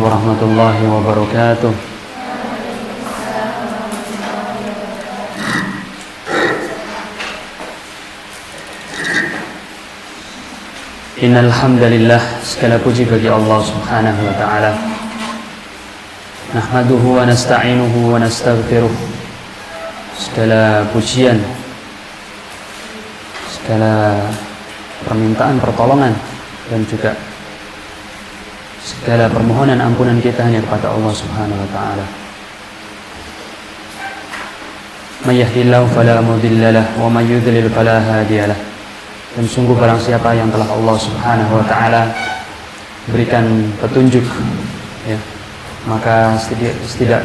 warahmatullahi wabarakatuh. Innal hamdalillah, segala puji bagi Allah Subhanahu wa taala. Nahmaduhu wa nasta'inuhu wa nastaghfiruh. Segala pujian, segala permintaan pertolongan dan juga segala permohonan ampunan kita hanya kepada Allah Subhanahu wa taala. May yahdihillahu fala mudilla lahu wa may yudlil fala hadiya lahu. Dan sungguh barang siapa yang telah Allah Subhanahu wa taala berikan petunjuk, ya, maka tidak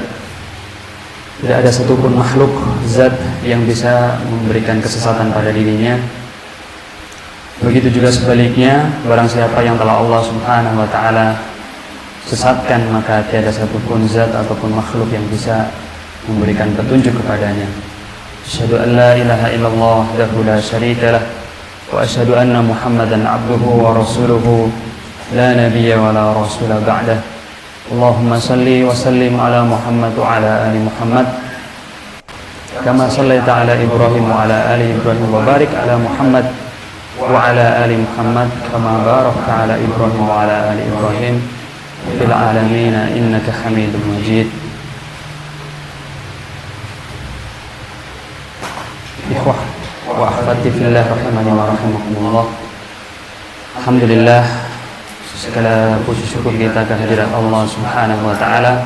ada satupun makhluk zat yang bisa memberikan kesesatan pada dirinya. Begitu juga sebaliknya, barang siapa yang telah Allah Subhanahu wa taala sesatkan, maka tiada satupun zat ataupun makhluk yang bisa memberikan petunjuk kepadanya. Asyhadu an la ilaha illallah wahdahu la syarika lah wa asyhadu anna Muhammadan abduhu wa rasuluhu la nabiyya wa la rasula ba'dah. Allahumma salli wa sallim ala Muhammad wa ala ali Muhammad kama sallaita ala Ibrahim wa ala ali Ibrahim wa barik ala Muhammad wa ala ali Muhammad kama barakta ala Ibrahim wa ala ali Ibrahim fil alamin innaka Hamidum Majid. Ikhwah wa akhwati fillah rahimani wa rahimakumullah. Alhamdulillah, segala puji syukur kita kehadirat Allah Subhanahu wa taala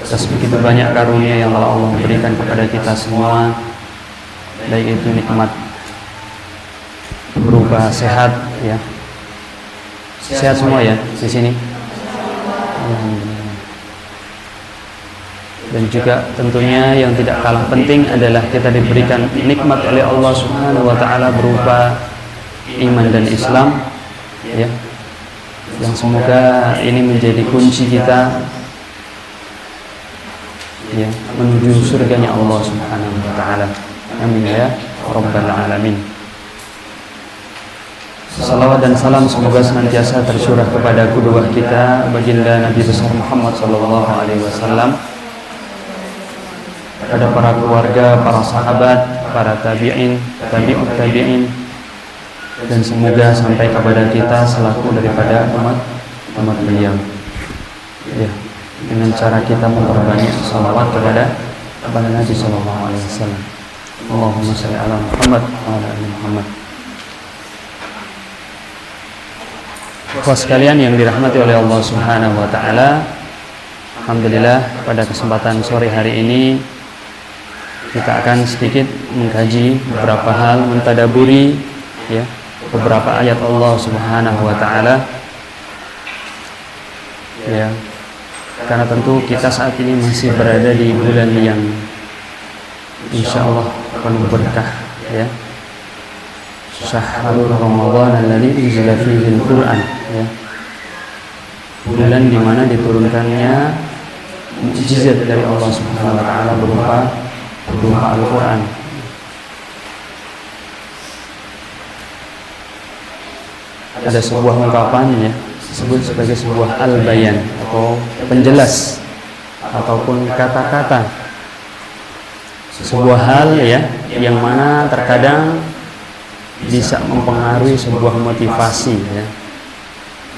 atas begitu banyak karunia yang telah Allah berikan kepada kita semua, baik itu nikmat berupa sehat, ya. Sehat semua ya di sini. Dan juga tentunya yang tidak kalah penting adalah kita diberikan nikmat oleh Allah Subhanahu wa taala berupa iman dan Islam, ya. Yang semoga ini menjadi kunci kita, ya, menuju surganya Allah Subhanahu wa taala. Amin ya rabbal alamin. Salawat dan salam semoga senantiasa tercurah kepada qudwah kita, baginda Nabi besar Muhammad sallallahu alaihi wasallam, pada para keluarga, para sahabat, para tabi'in, tabi'ut tabi'in, dan semoga sampai kepada kita selaku daripada umat beliau, ya, dengan cara kita memperbanyak salawat kepada Nabi sallallahu alaihi wasallam. Allahumma shalli ala Muhammad wa ala ali Muhammad. Bapak sekalian yang dirahmati oleh Allah Subhanahu wa taala, alhamdulillah pada kesempatan sore hari ini kita akan sedikit mengkaji beberapa hal, mentadaburi, ya, beberapa ayat Allah Subhanahu wa taala, ya. Karena tentu kita saat ini masih berada di bulan yang insya Allah penuh berkah, ya. Syahrul Ramadan alladzi unzila fihi al-Qur'an, ya. Bulan di mana diturunkannya mukjizat dari Allah Subhanahu wa taala berupa Al-Quran. Ada sebuah ungkapan, ya, disebut sebagai sebuah al-bayan atau penjelas ataupun kata-kata sebuah hal, ya, yang mana terkadang bisa mempengaruhi sebuah motivasi, ya,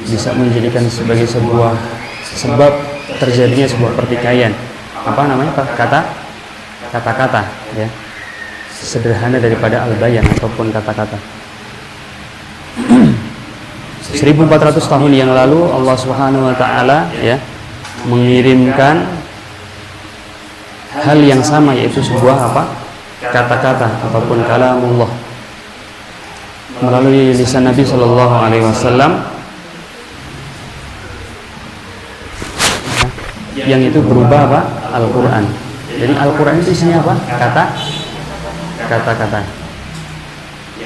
bisa menjadikan sebagai sebuah sebab terjadinya sebuah pertikaian. Apa namanya kata-kata, ya, sederhana daripada al-bayan ataupun kata-kata. 1400 tahun yang lalu Allah Subhanahu wa taala, ya, mengirimkan hal yang sama, yaitu sebuah kata-kata ataupun kalamullah melalui lisan Nabi sallallahu alaihi wasallam, yang itu berubah Al-Qur'an. Jadi Al-Quran itu isinya apa? Kata-kata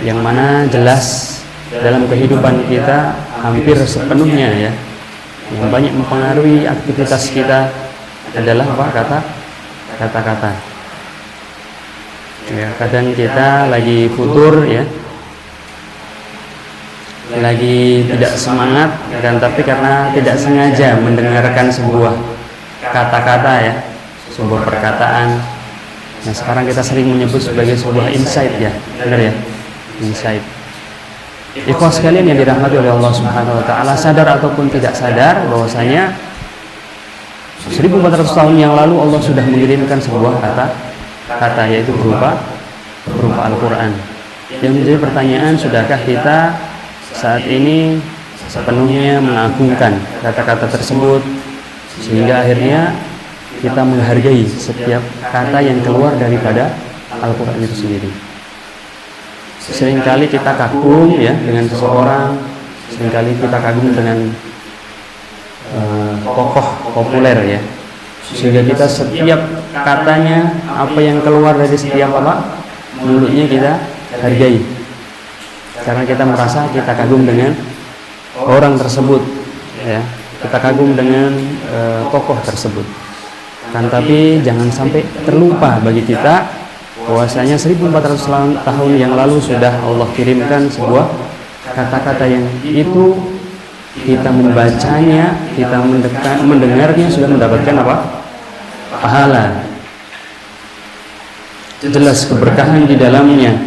yang mana jelas dalam kehidupan kita hampir sepenuhnya, ya, yang banyak mempengaruhi aktivitas kita adalah kata-kata. Ya, kadang kita lagi futur, ya, lagi tidak semangat, dan tapi karena tidak sengaja mendengarkan sebuah kata-kata ya, sebuah perkataan yang sekarang kita sering menyebut sebagai sebuah insight ya, benar ya, insight. Ikhwas sekalian yang dirahmati oleh Allah Subhanahu wa taala, sadar ataupun tidak sadar bahwasanya 1400 tahun yang lalu Allah sudah mengirimkan sebuah kata yaitu berupa Al-Qur'an. Yang menjadi pertanyaan, sudahkah kita saat ini sepenuhnya mengagungkan kata-kata tersebut sehingga akhirnya kita menghargai setiap kata yang keluar daripada Al-Qur'an itu sendiri? Seringkali kita kagum ya dengan seseorang, seringkali kita kagum dengan tokoh populer ya, sehingga kita setiap katanya, apa yang keluar dari setiap mulutnya kita hargai, karena kita merasa kita kagum dengan orang tersebut ya, kita kagum dengan tokoh tersebut. Kan tapi jangan sampai terlupa bagi kita bahwasanya 1400 tahun yang lalu sudah Allah kirimkan sebuah kata-kata yang itu kita membacanya, kita mendengarnya sudah mendapatkan pahala. Jelas keberkahan di dalamnya,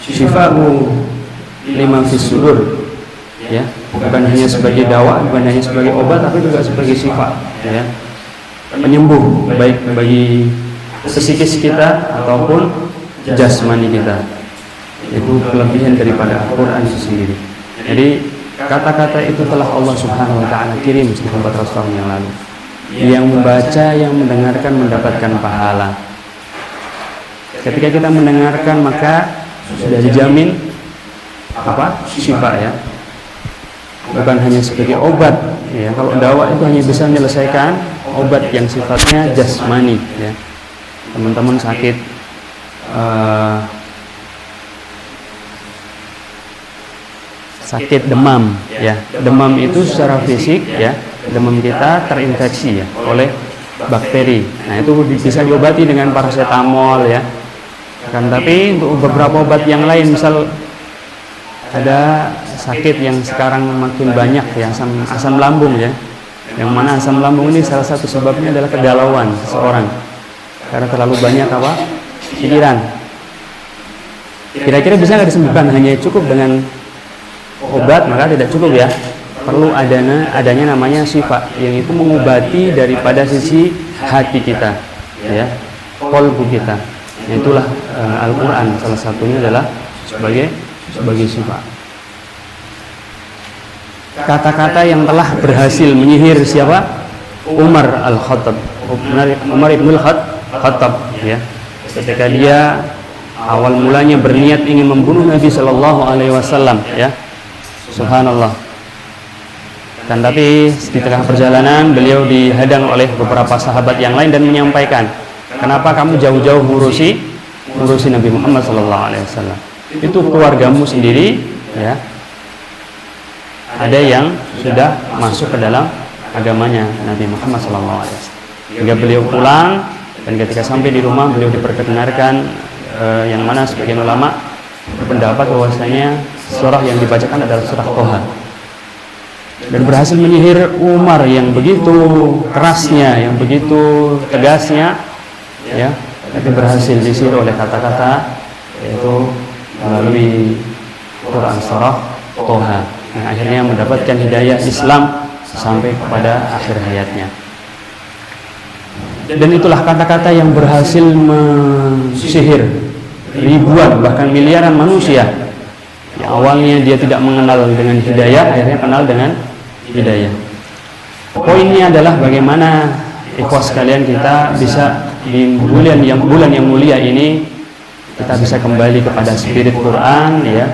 syifa'u lima fis sudur ya, bukan hanya sebagai dawa, bukan hanya sebagai obat, tapi juga sebagai syifa ya, penyembuh baik bagi psikis kita ataupun jasmani kita. Itu kelebihan daripada Al-Qur'an itu sendiri. Jadi kata-kata itu telah Allah Subhanahu wa taala kirim 1400 tahun yang lalu. Yang membaca, yang mendengarkan mendapatkan pahala. Ketika kita mendengarkan maka sudah dijamin syifa ya. Bukan hanya sebagai obat ya. Kalau dakwah itu hanya bisa menyelesaikan obat yang sifatnya jasmani ya. Teman-teman sakit sakit demam ya, demam itu secara fisik ya, demam kita terinfeksi ya oleh bakteri. Nah itu bisa diobati dengan paracetamol ya kan. Tapi untuk beberapa obat yang lain, misal ada sakit yang sekarang makin banyak ya, asam lambung ya, yang mana asam lambung ini salah satu sebabnya adalah kegalauan seseorang karena terlalu banyak pikiran. Kira-kira bisa nggak disembuhkan hanya cukup dengan obat? Maka tidak cukup ya, perlu adanya namanya syifa, yang itu mengobati daripada sisi hati kita ya, qalbu kita. Nah, itulah Al-Qur'an salah satunya adalah sebagai syifa. Kata-kata yang telah berhasil menyihir siapa? Umar Al-Khattab, Umar Ibnul Khattab ya, ketika dia awal mulanya berniat ingin membunuh Nabi Shallallahu Alaihi Wasallam ya, subhanallah. Dan tapi di tengah perjalanan beliau dihadang oleh beberapa sahabat yang lain dan menyampaikan, kenapa kamu jauh-jauh ngurusi Nabi Muhammad Shallallahu Alaihi Wasallam? Itu keluargamu sendiri ya, ada yang sudah masuk ke dalam agamanya Nabi Muhammad Shallallahu Alaihi Wasallam. Hingga beliau pulang, dan ketika sampai di rumah beliau diperkenalkan yang mana sebagian ulama berpendapat bahwasanya surah yang dibacakan adalah surah Toha, dan berhasil menyihir Umar yang begitu kerasnya, yang begitu tegasnya ya, tapi berhasil disihir oleh kata-kata yaitu melalui Quran surah Toha, yang akhirnya mendapatkan hidayah Islam sampai kepada akhir hayatnya. Dan itulah kata-kata yang berhasil mensihir ribuan bahkan miliaran manusia yang awalnya dia tidak mengenal dengan hidayah, akhirnya kenal dengan hidayah. Poinnya adalah bagaimana ikhwas sekalian kita bisa di bulan yang mulia ini kita bisa kembali kepada spirit Quran ya,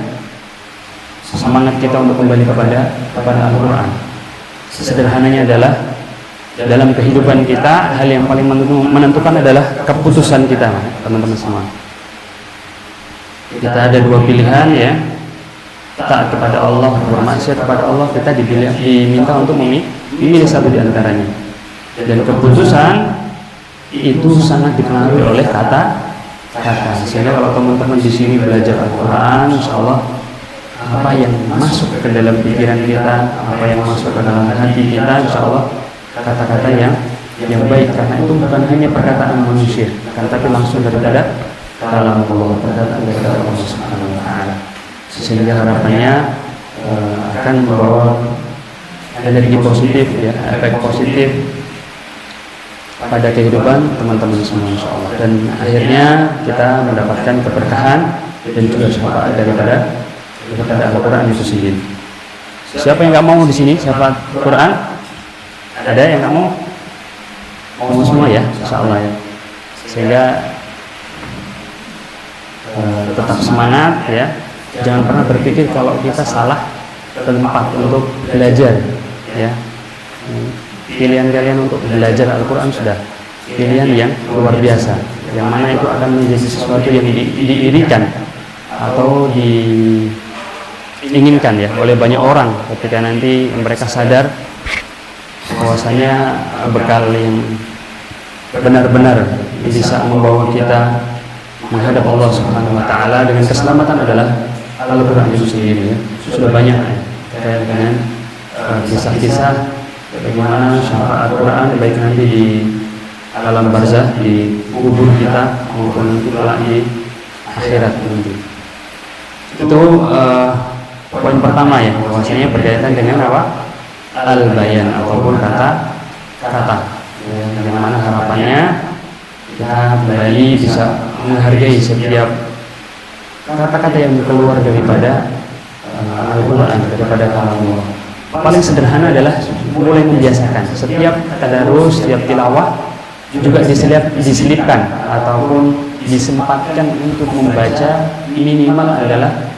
semangat kita untuk kembali kepada Al-Quran. Sederhananya adalah dalam kehidupan kita hal yang paling menentukan adalah keputusan kita, teman-teman semua. Kita ada dua pilihan ya, taat kepada Allah, bermaksiat kepada Allah. Kita diminta untuk memilih satu di antaranya. Dan keputusan itu sangat dipengaruhi oleh kata. Sehingga kalau teman-teman di sini belajar Al-Quran, insya Allah apa yang masuk ke dalam pikiran kita, apa yang masuk ke dalam hati kita, insya Allah kata-kata yang baik, karena itu bukan hanya perkataan manusia, kan, tapi langsung daripada kalam Allah, perkataan daripada Allah Subhanahu wa Ta'ala, sehingga harapannya akan membawa energi positif, ya, efek positif pada kehidupan teman-teman semua, insya Allah. Dan akhirnya kita mendapatkan keberkahan dan juga syafaat daripada Al-Quran itu sendiri. Siapa yang nggak mau di sini syafaat Quran? Ada yang nggak mau? Mau semua ya, insya Allah ya. Sehingga tetap semangat ya. Jangan pernah berpikir kalau kita salah tempat untuk belajar ya. Pilihan kalian untuk belajar Al-Quran sudah pilihan yang luar biasa, yang mana itu akan menjadi sesuatu yang diirikan atau diinginkan ya oleh banyak orang ketika nanti mereka sadar bahwasanya bekal yang benar-benar bisa membawa kita menghadap Allah Subhanahu wa Ta'ala dengan keselamatan adalah Al-Quran itu sendiri ya. Sudah banyak ya, dengan kisah-kisah bagaimana syafaat Al-Quran baik nanti di alam barzah, di kubur kita, maupun nanti kelak di akhirat nanti. Itu poin pertama ya, bahwasanya berkaitan dengan apa? Al-bayan ataupun kata-kata, yang mana harapannya kita kembali bisa menghargai setiap kata-kata yang keluar daripada Al-Quran, daripada kalam Allah. Paling sederhana adalah mulai membiasakan setiap tadarus, setiap tilawah juga diselipkan ataupun disempatkan untuk membaca minimal adalah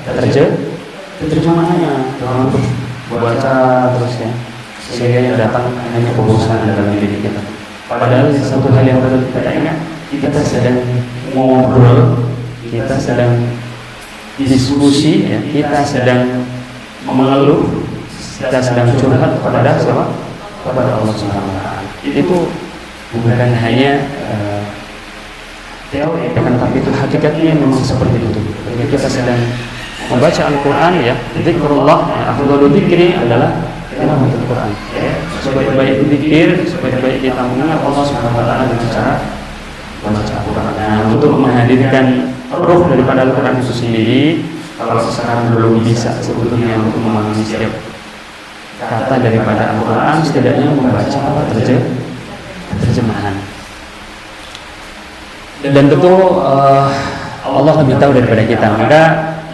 terjemahannya, untuk baca terus ya, sehingga yang datang hanya kebosanan dalam diri kita. Padahal satu hal yang perlu kita ingat, kita sedang ngobrol, kita sedang diskusi ya, kita sedang mengeluh, kita sedang curhat kepada siapa? Kepada Allah Subhanahu wa Ta'ala. Itu bukan hanya teori, tapi itu hakikatnya memang seperti itu. Ketika kita sedang membaca Al-Quran ya, zikrullah, afdhalul dzikri adalah tilawah Al-Quran. Sebaik-baik zikir, sebaik-baik kita mengenal Allah Subhanahu wa Ta'ala dengan cara membaca Al-Quran. Nah, untuk menghadirkan ruh daripada Al-Quran itu sendiri, kalau sekarang belum bisa sebetulnya untuk memahami setiap kata daripada Al-Quran, setidaknya membaca terjemahan. Dan tentu Allah lebih tahu daripada kita. Maka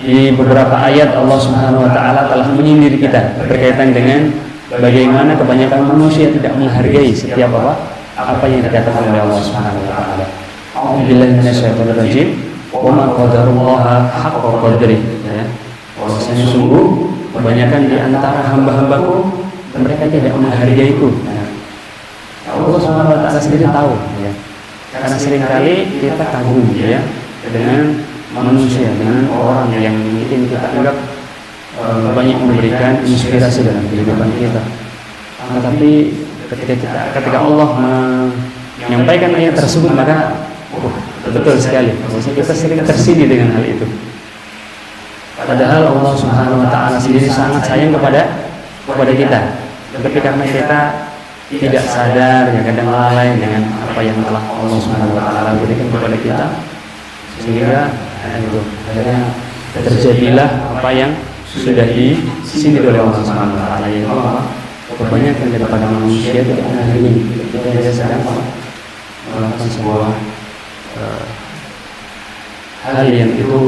di beberapa ayat Allah Subhanahu wa Ta'ala telah menyindir kita berkaitan dengan bagaimana kebanyakan manusia tidak menghargai setiap apa yang dikatakan oleh Allah Subhanahu wa Ta'ala. A'udzubillahi minasyaitonir rajim. Wa ma qadarullaha haqqa qadrihi. Ya. Bahwasanya sungguh kebanyakan di antara hamba-hambaku mereka tidak menghargaiku. Allah Subhanahu wa Ta'ala sendiri tahu ya. Karena seringkali kita kagum ya dengan manusia, dengan orang yang mungkin kita anggap banyak memberikan inspirasi dalam kehidupan kita. Tetapi ketika Allah menyampaikan ayat tersebut, maka betul sekali, maksudnya kita sering tersindir dengan hal itu. Padahal Allah Subhanahu wa Ta'ala sendiri sangat sayang kepada kita. Tapi karena kita tidak sadar, ya kadang lalai dengan apa yang telah Allah Subhanahu wa Ta'ala berikan kepada kita, sehingga akhirnya terjadilah apa yang sudah disindir oleh Allah Subhanahu wa Ta'ala, yaitu kebanyakan daripada manusia tidak menghargai kita sedang melakukan sebuah hal yang itu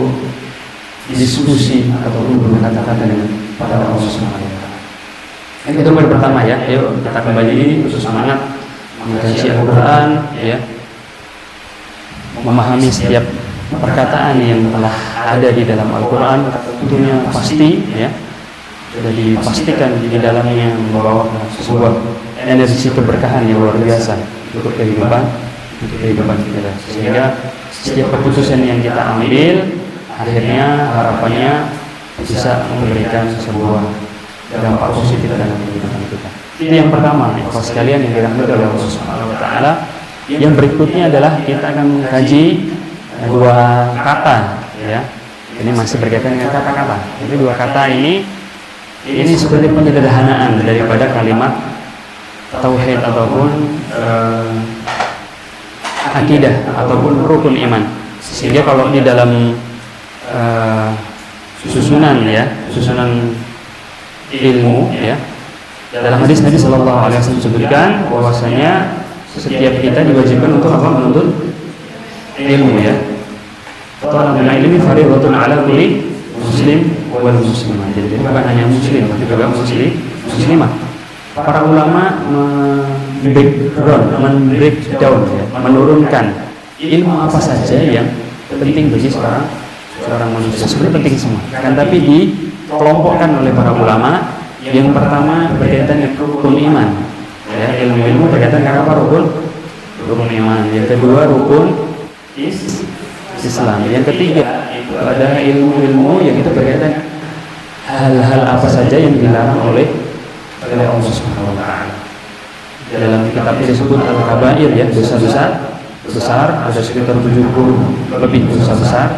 diskusi ataupun berkata-kata dengan pada Allah Subhanahu wa Ta'ala. Itu poin pertama ya. Ayo kita kembali untuk semangat mengkaji Al-Quran ya, memahami setiap perkataan yang telah ada di dalam Al-Quran. Tentunya pasti ya, sudah dipastikan di dalamnya membawa sebuah energi keberkahan yang luar biasa untuk kehidupan kita. Sehingga setiap keputusan yang kita ambil akhirnya harapannya bisa memberikan sebuah dampak positif dalam kehidupan kita. Itu yang pertama, ikhwas sekalian yang dirahmati oleh Allah Subhanahu wa Ta'ala. Yang berikutnya adalah kita akan mengkaji dua kata ya, Ini masih berkaitan dengan kata-kata. Jadi dua kata ini seperti penyederhanaan daripada kalimat tauhid ataupun akidah ataupun rukun iman. Sehingga kalau di dalam susunan ilmu ya, dalam hadis Nabi Shallallahu Alaihi Wasallam disebutkan bahwasanya setiap kita diwajibkan untuk apa? Menuntut ilmu ya. Talabul ilmi fardhatun 'ala kulli muslim wal muslimah. Jadi bukan hanya muslim, tapi juga muslimah. Para ulama breakdown ya, menurunkan ilmu apa saja yang penting bagi seorang manusia. Sebenarnya penting semua. Kan tapi dikelompokkan oleh para ulama. Yang pertama berkaitan dengan rukun iman. Ya, ilmu berkaitan dengan apa? Rukun iman. Yang kedua rukun Islam. Yang ketiga itu ada ilmu yang itu berkaitan hal-hal apa saja yang dilarang oleh Allah Subhanahu wa taala. Dalam kitab ini disebut al-kabair ya, dosa-dosa besar, ada sekitar 70 lebih dosa besar.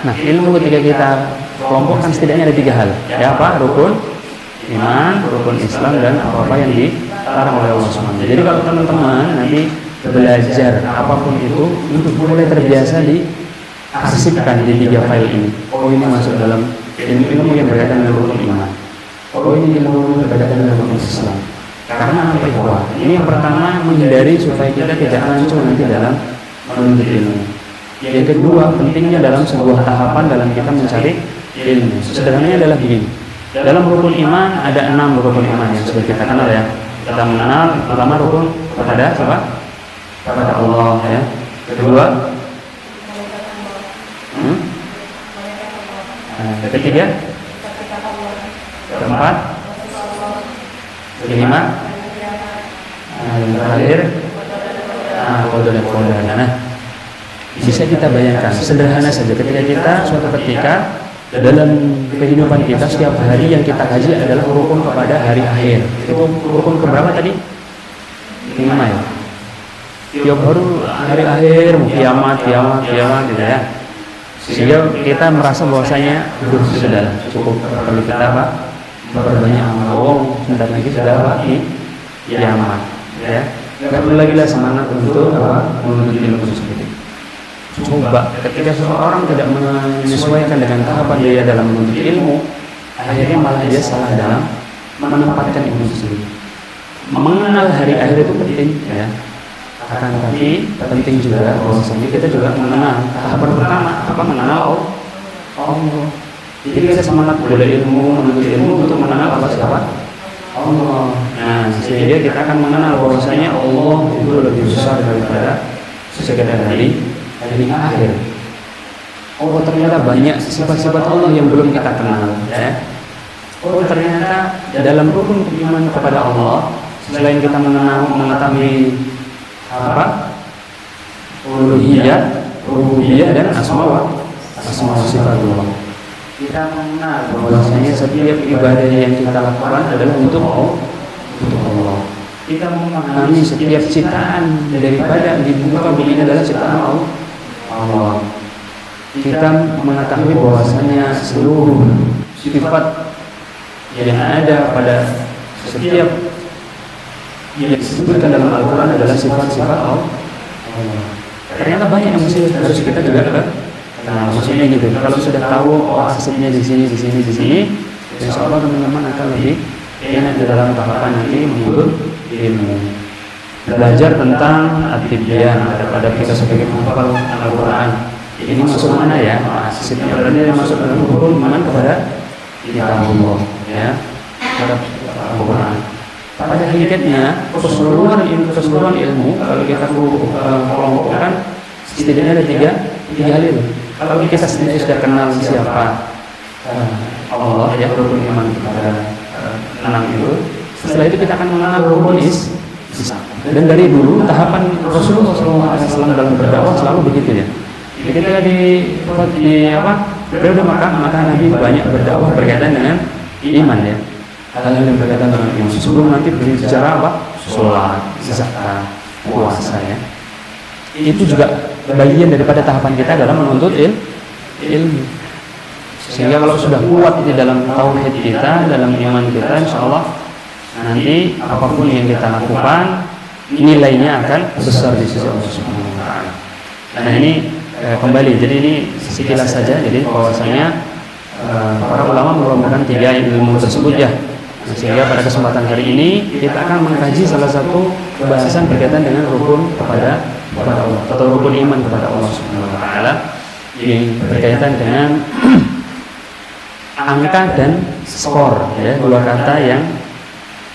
Nah, ilmu ketika kita kelompokkan setidaknya ada 3 hal. Ya apa? Rukun iman, rukun Islam, dan apa-apa yang dilarang oleh Allah Subhanahu wa taala. Jadi kalau teman-teman nanti belajar apapun itu untuk mulai terbiasa diarsipkan di 3 file ini. Oh, ini masuk dalam ilmu yang berkaitan dengan rukun iman. Oh, ini ilmu berkaitan dengan rukun Islam. Karena apa itu? Ini yang pertama, menghindari supaya kita tidak hancur nanti dalam menuntut ilmu. Yang kedua, pentingnya dalam sebuah tahapan dalam kita mencari ilmu. Sederhananya adalah begini. Dalam rukun iman ada 6 rukun iman yang sudah kita kenal ya. Kita mengenal pertama rukun kepada siapa? Kepada Allah ya. Kedua, ketiga, keempat, kelima, yang terakhir, nah, bisa kita bayangkan sederhana saja ketika kita suatu ketika dalam kehidupan kita setiap hari yang kita kaji adalah rukun kepada hari akhir. Itu rukun keberapa tadi? 5 ya. Tiap hari akhir kiamat gitu ya. Sehingga kita merasa bahwasanya sudah cukup, perlu kita apa? Berbanyak amal. Sebentar lagi sudah apa? Kiamat ya. Enggak perlu lagi lah semangat untuk apa? Menuntut ilmu seperti itu. Coba ketika seseorang tidak menyesuaikan dengan tahapan dia dalam menuntut ilmu, akhirnya malah dia salah dalam menempatkan ilmu sendiri. Mengenal hari akhir itu penting ya. Akan tapi penting juga bahwasanya kita juga mengenal tahapan pertama apa? Mengenal Allah. Jadi kita semangat belajar ilmu, menuntut ilmu untuk mengenal apa? Siapa? Allah. Nah, sehingga kita akan mengenal bahwasanya Allah itu lebih besar daripada sekedar hari akhir. Oh, ternyata banyak sifat-sifat Allah yang belum kita kenal ya. Oh, ternyata dalam rukun iman kepada Allah, selain kita mengetahui apa? Uluhiyah, rububiyah, dan asma wa sifat Allah. Kita mengenal bahwasanya setiap ibadah yang kita lakukan adalah untuk Allah. Kita memahami setiap ciptaan daripada di muka bumi ini adalah ciptaan Allah. Kita mengetahui bahwasanya seluruh sifat yang ada pada setiap yang disebutkan dalam Al-Quran adalah sifat-sifat Allah. Ternyata banyak yang harus kita juga nah, maksudnya gitu. Kalau sudah tahu asasnya di sini, insya Allah teman-teman akan lebih enak di dalam tahapan nanti menuntut ilmu. Belajar tentang at-tibyan daripada kita sebagai penghafal Al-Quran. Ini masuk mana ya? Sebenarnya masuk dalam rukun iman kepada kitabullah ya, kepada Al-Quran. Pada hakikatnya keseluruhan ilmu kalau kita kelompokkan setidaknya ada tiga hal itu. Kalau kita sendiri sudah kenal siapa Allah ya, rukun iman kepada 6 itu. Setelah itu kita akan mengenal rukun Islam. Dan dari dulu tahapan Rasulullah SAW dalam berdakwah selalu begitu ya. Ketika di periode maka Nabi banyak berdakwah berkaitan dengan iman ya. Hal-hal yang berkaitan dengan iman. Sebelum nanti berbicara apa? Sholat, zakat, puasa ya. Itu juga bagian daripada tahapan kita dalam menuntut ilmu. Sehingga kalau sudah kuat di dalam tauhid kita, dalam iman kita, insya Allah nanti apapun yang kita lakukan nilainya akan besar di sisi Allah Subhanahu wa taala. Nah, ini kembali, jadi ini sekilas saja, jadi bahwasanya para ulama merumuskan 3 ilmu tersebut ya. Nah, sehingga pada kesempatan hari ini kita akan mengkaji salah satu pembahasan berkaitan dengan rukun kepada Allah atau rukun iman kepada Allah Subhanahu wa taala yang berkaitan dengan angka dan skor, ya, dua kata yang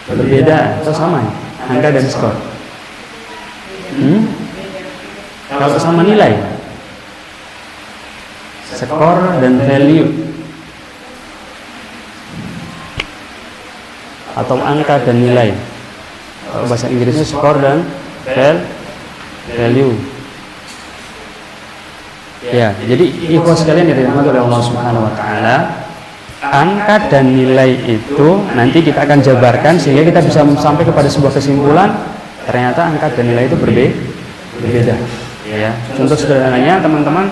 berbeda atau sama, angka dan skor. Kalau sama nilai, skor dan value, atau angka dan nilai. Kalau bahasa Inggrisnya skor dan value. Ya, jadi ikhwan sekalian yang dirahmati oleh Allah Subhanahu wa taala, angka dan nilai itu nanti kita akan jabarkan sehingga kita bisa sampai kepada sebuah kesimpulan ternyata angka dan nilai itu berbeda. Ya, contoh sederhananya teman-teman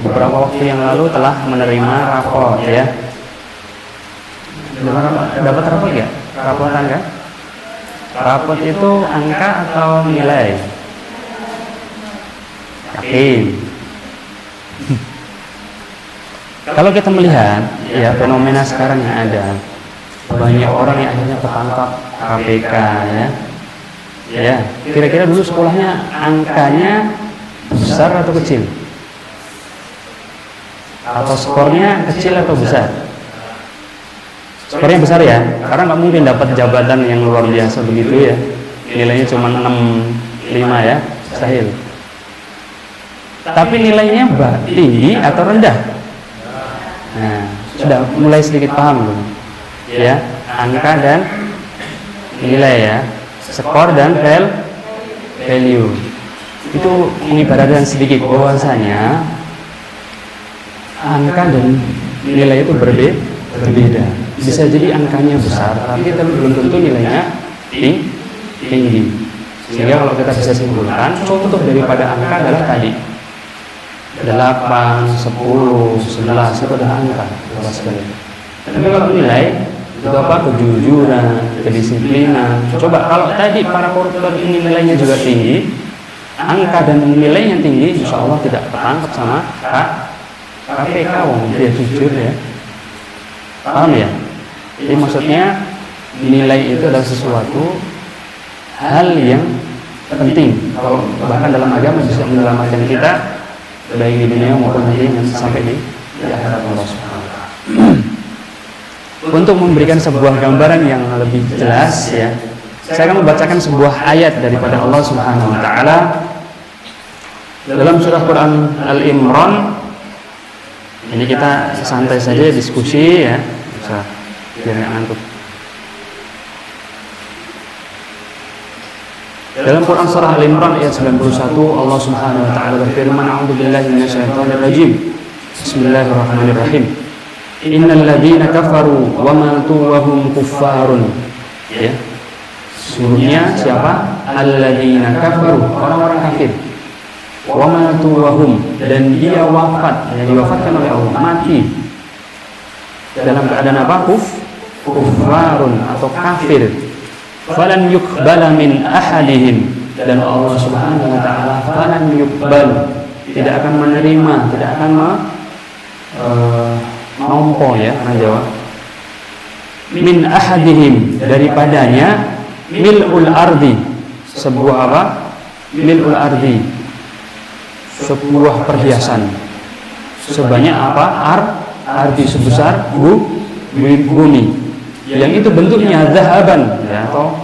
beberapa waktu yang lalu telah menerima rapor, ya. Dapat rapor ya? Rapor angka? Rapor itu angka atau nilai? Yakin? Kalau kita melihat ya fenomena sekarang yang ada, banyak orang yang akhirnya tertangkap KPK, ya. Ya, kira-kira dulu sekolahnya angkanya besar atau kecil? Atau skornya kecil atau besar? Skornya besar ya, karena nggak mungkin dapat jabatan yang luar biasa begitu ya. Nilainya cuma 6,5 ya, mustahil. Tapi nilainya tinggi atau rendah? Nah, sudah mulai sedikit paham belum? Ya, angka dan nilai ya, skor dan value. Itu mengibaratkan sedikit bahwasanya angka dan nilai itu berbeda. Bisa jadi angkanya besar, tapi belum tentu nilainya tinggi. Sehingga kalau kita bisa simpulkan, contoh daripada angka adalah tadi 8, 10, 11 itu adalah angka. Tapi kalau nilai itu apa? Kejujuran, kedisiplinan. Coba kalau tadi para koruptor ini nilainya juga tinggi, angka dan nilai yang tinggi, insya Allah tidak tertangkap sama KPK. Dia jujur ya, paham ya? Jadi maksudnya nilai itu adalah sesuatu hal yang penting. Kalau bahkan dalam agama bisa menyelamatkan kita baik di dunia maupun nanti sampai di akhirat Allah Subhanahu wa taala. Untuk memberikan sebuah gambaran yang lebih jelas ya, saya akan membacakan sebuah ayat daripada Allah Subhanahu wa taala dalam surah Quran Al-Imran. Ini kita santai saja diskusi ya, biar nggak ngantuk. Dalam Quran surah Al-Imran ayat 91 Allah Subhanahu wa taala berfirman, "A'udzubillahi minasyaitonir rajim. Bismillahirrahmanirrahim. Innal ladzina kafaru wa matu wa hum kuffarun." Ya. Suruhnya siapa? Alladzina kafaru, orang-orang kafir. Wa matu wa hum, dan dia wafat, yang diwafatkan oleh Allah, mati dalam keadaan apa? Kuffarun atau kafir. Falan yuqbala min ahadihim, dan Allah Subhanahu wa taala falan yuqbal, tidak akan menerima, tidak akan nompo ya orang Jawa, min ahadihim, daripadanya, mil'ul ardi, sebuah apa? Mil'ul ardi, sebuah perhiasan sebanyak apa? Ardi, sebesar bumi, yang itu bentuknya zahaban ya, atau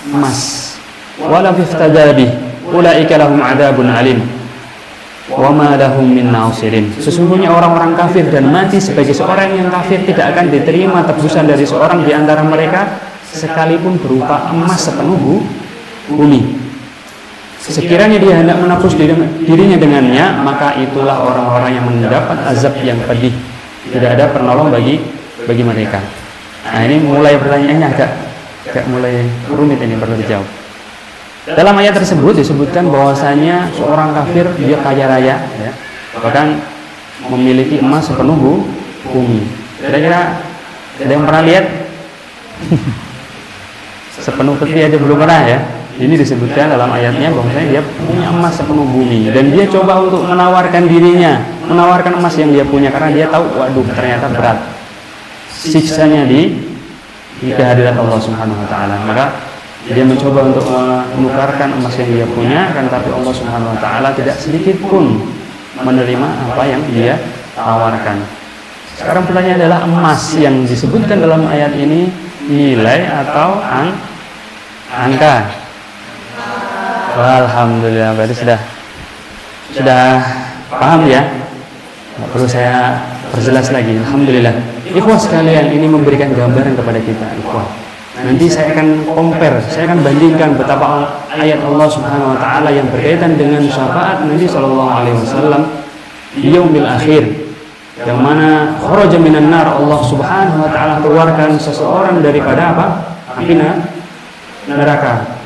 emas. Wala fiftadabi ulaika lahum adzabun alim wa ma lahum min nasirin. Sesungguhnya orang-orang kafir dan mati sebagai seorang yang kafir tidak akan diterima tebusan dari seorang di antara mereka sekalipun berupa emas sepenuh bumi. Sekiranya dia hendak menebus dirinya dengannya, maka itulah orang-orang yang mendapat azab yang pedih. Tidak ada penolong bagi mereka. Nah, ini mulai pertanyaannya agak mulai rumit, ini perlu dijawab. Dalam ayat tersebut disebutkan bahwasanya seorang kafir dia kaya raya ya. Bahkan memiliki emas sepenuh bumi. Kira-kira ada yang pernah lihat? Sepenuh peti aja belum pernah ya. Ini disebutkan dalam ayatnya bahwasanya dia punya emas sepenuh bumi, dan dia coba untuk menawarkan dirinya, menawarkan emas yang dia punya, karena dia tahu, waduh, ternyata berat siksanya di kehadirat Allah Subhanahu wa taala. Maka dia mencoba untuk menukarkan emas yang dia punya, kan, tapi Allah Subhanahu wa taala tidak sedikit pun menerima apa yang dia tawarkan. Sekarang pertanyaannya adalah, emas yang disebutkan dalam ayat ini nilai atau angka? Alhamdulillah, berarti sudah paham ya. Nggak perlu saya perjelas lagi. Alhamdulillah. Ikhwah sekalian, ini memberikan gambaran kepada kita, ikhwah. Nanti saya akan compare, saya akan bandingkan betapa ayat Allah Subhanahu wa taala yang berkaitan dengan syafaat Nabi sallallahu alaihi wasallam di yaumil akhir, yang mana kharaja minan nar, Allah Subhanahu wa taala keluarkan seseorang daripada apa? Api neraka.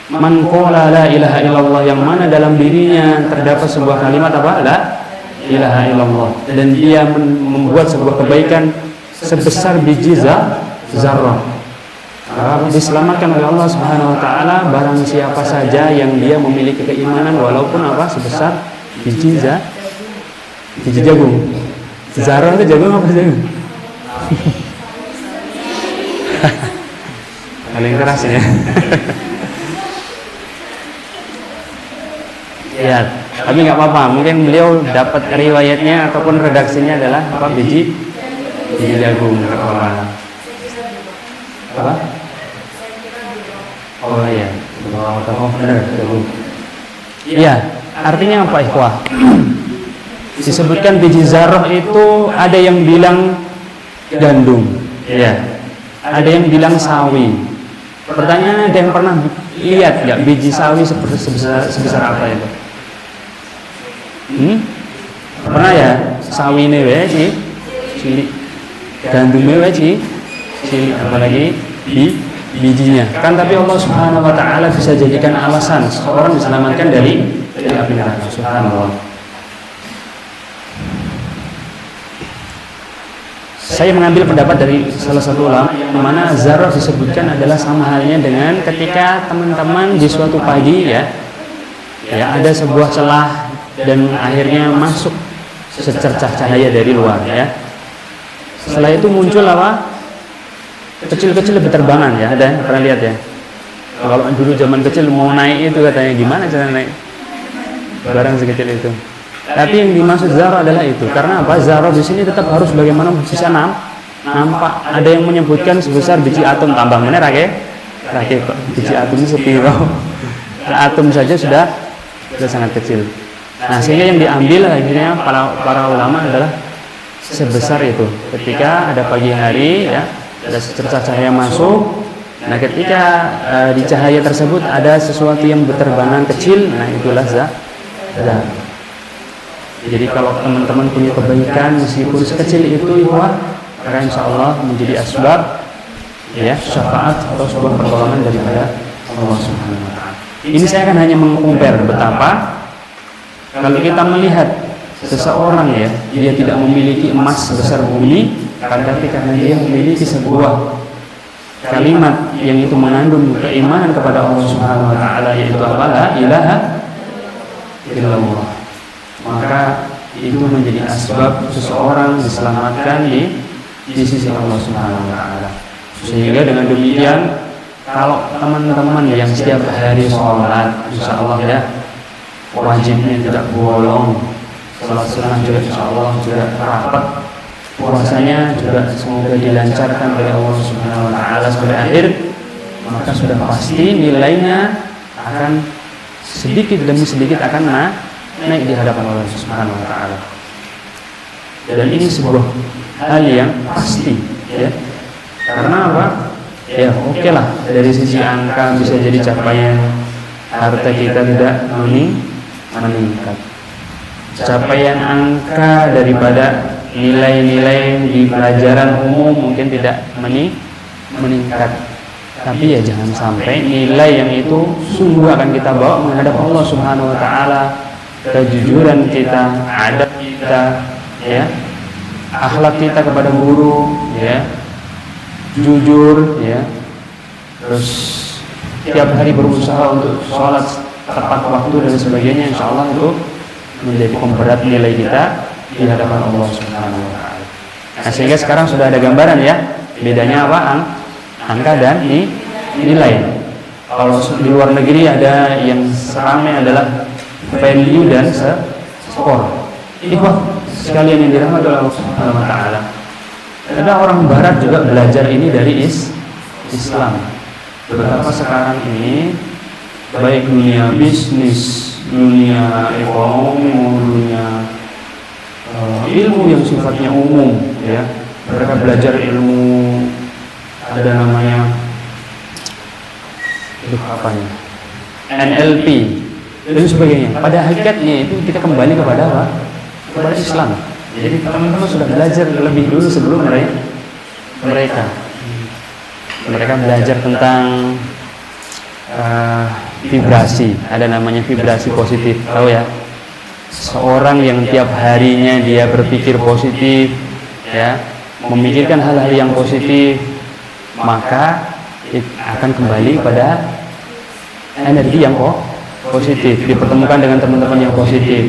Man qala la ilaha illallah, yang mana dalam dirinya terdapat sebuah kalimat apa? La ilaha illallah, dan dia membuat sebuah kebaikan sebesar biji zarrah, diselamatkan oleh Allah Subhanahu wa taala barang siapa saja yang dia memiliki keimanan walaupun apa? Sebesar biji jagung. Zarrah itu jagung apa jagung? Paling keras ya. Ya, tapi nggak apa-apa. Mungkin beliau dapat riwayatnya ataupun redaksinya adalah apa? Biji jagung. Apa? Oh iya. Oh benar. Iya. Artinya apa, ikhwah? Disebutkan biji zarrah itu ada yang bilang gandum, ya. Ada yang bilang sawi. Pertanyaannya, ada yang pernah lihat nggak biji sawi sebesar apa itu? Pernah ya? Sawi ini sih cilik, gandumnya cilik, apalagi bijinya. Kan tapi Allah Subhanahu wa taala bisa jadikan alasan seorang diselamatkan dari api neraka. Subhanallah. Saya mengambil pendapat dari salah satu ulama yang mana zarrah disebutkan adalah sama halnya dengan ketika teman-teman di suatu pagi ya ada sebuah celah dan akhirnya masuk secercah cahaya dari luar ya. Setelah itu muncul apa? Kecil-kecil berterbangan ya, ada pernah lihat ya? Kalau dulu zaman kecil mau naik itu katanya gimana cara naik barang sekecil itu. Tapi yang dimaksud zarrah adalah itu. Karena apa? Zarrah di sini tetap harus bagaimana bisa nampak. Ada yang menyebutkan sebesar biji atom, tambah mana rakyat biji atom itu sepiro. Atom saja sudah sangat kecil. Nah, sehingga yang diambil akhirnya para ulama adalah sebesar itu. Ketika ada pagi hari ya, ada secercah cahaya masuk. Nah, ketika di cahaya tersebut ada sesuatu yang berterbangan kecil, nah itulah zarrah. Jadi kalau teman-teman punya kebaikan meskipun sekecil itu, maka insya Allah menjadi asbab ya syafaat atau sebuah pertolongan daripada Allah Subhanahu wa taala. Ini saya akan hanya mengcompare betapa kalau kita melihat seseorang ya, dia tidak memiliki emas sebesar bumi, tapi karena dia memiliki sebuah kalimat yang itu mengandung keimanan kepada Allah Subhanahu wa taala, yaitu apa? La ilaha illallah. Maka itu menjadi asbab seseorang diselamatkan di sisi Allah Subhanahu wa taala. Sehingga dengan demikian, kalau teman-teman yang setiap hari sholat, insya Allah ya, wajibnya tidak bolong, sholat sunnah juga insya Allah juga rapat, puasanya juga semoga dilancarkan oleh Allah Subhanahu wa taala sampai akhir, maka sudah pasti nilainya akan sedikit demi sedikit akan naik di hadapan Allah Subhanahu wa taala. Dan ini sebuah hal yang pasti ya. Karena apa? Ya oke lah, dari sisi angka bisa jadi capaian harta kita tidak meningkat. Capaian angka daripada nilai-nilai di pelajaran umum mungkin tidak meningkat. Tapi ya jangan sampai nilai yang itu sungguh akan kita bawa menghadap Allah Subhanahu wa taala. Kejujuran kita, adab kita, ya, akhlak kita kepada guru, ya, jujur, ya, terus tiap hari berusaha untuk sholat tepat waktu dan sebagainya, insya Allah itu menjadi pemberat nilai kita di hadapan Allah Subhanahu wa Ta'ala. Nah, sehingga sekarang sudah ada gambaran ya, bedanya apa? Angka dan nilai. Kalau di luar negeri ada yang seramai adalah value dan skor. Sekalian yang dirahmati oleh Allah Subhanahu wa Ta'ala. Ada orang barat juga belajar ini dari Islam. Betapa sekarang ini baik dunia bisnis, dunia ekonomi, dunia ilmu yang sifatnya umum, ya, mereka belajar ilmu, ada namanya NLP dan sebagainya. Pada hakikatnya itu kita kembali kepada apa? Kepada Islam. Jadi teman-teman sudah belajar lebih dulu sebelum mereka belajar tentang vibrasi. Ada namanya vibrasi positif, tahu ya? Seorang yang tiap harinya dia berpikir positif, ya, memikirkan hal-hal yang positif, maka akan kembali pada energi yang positif, dipertemukan dengan teman-teman yang positif,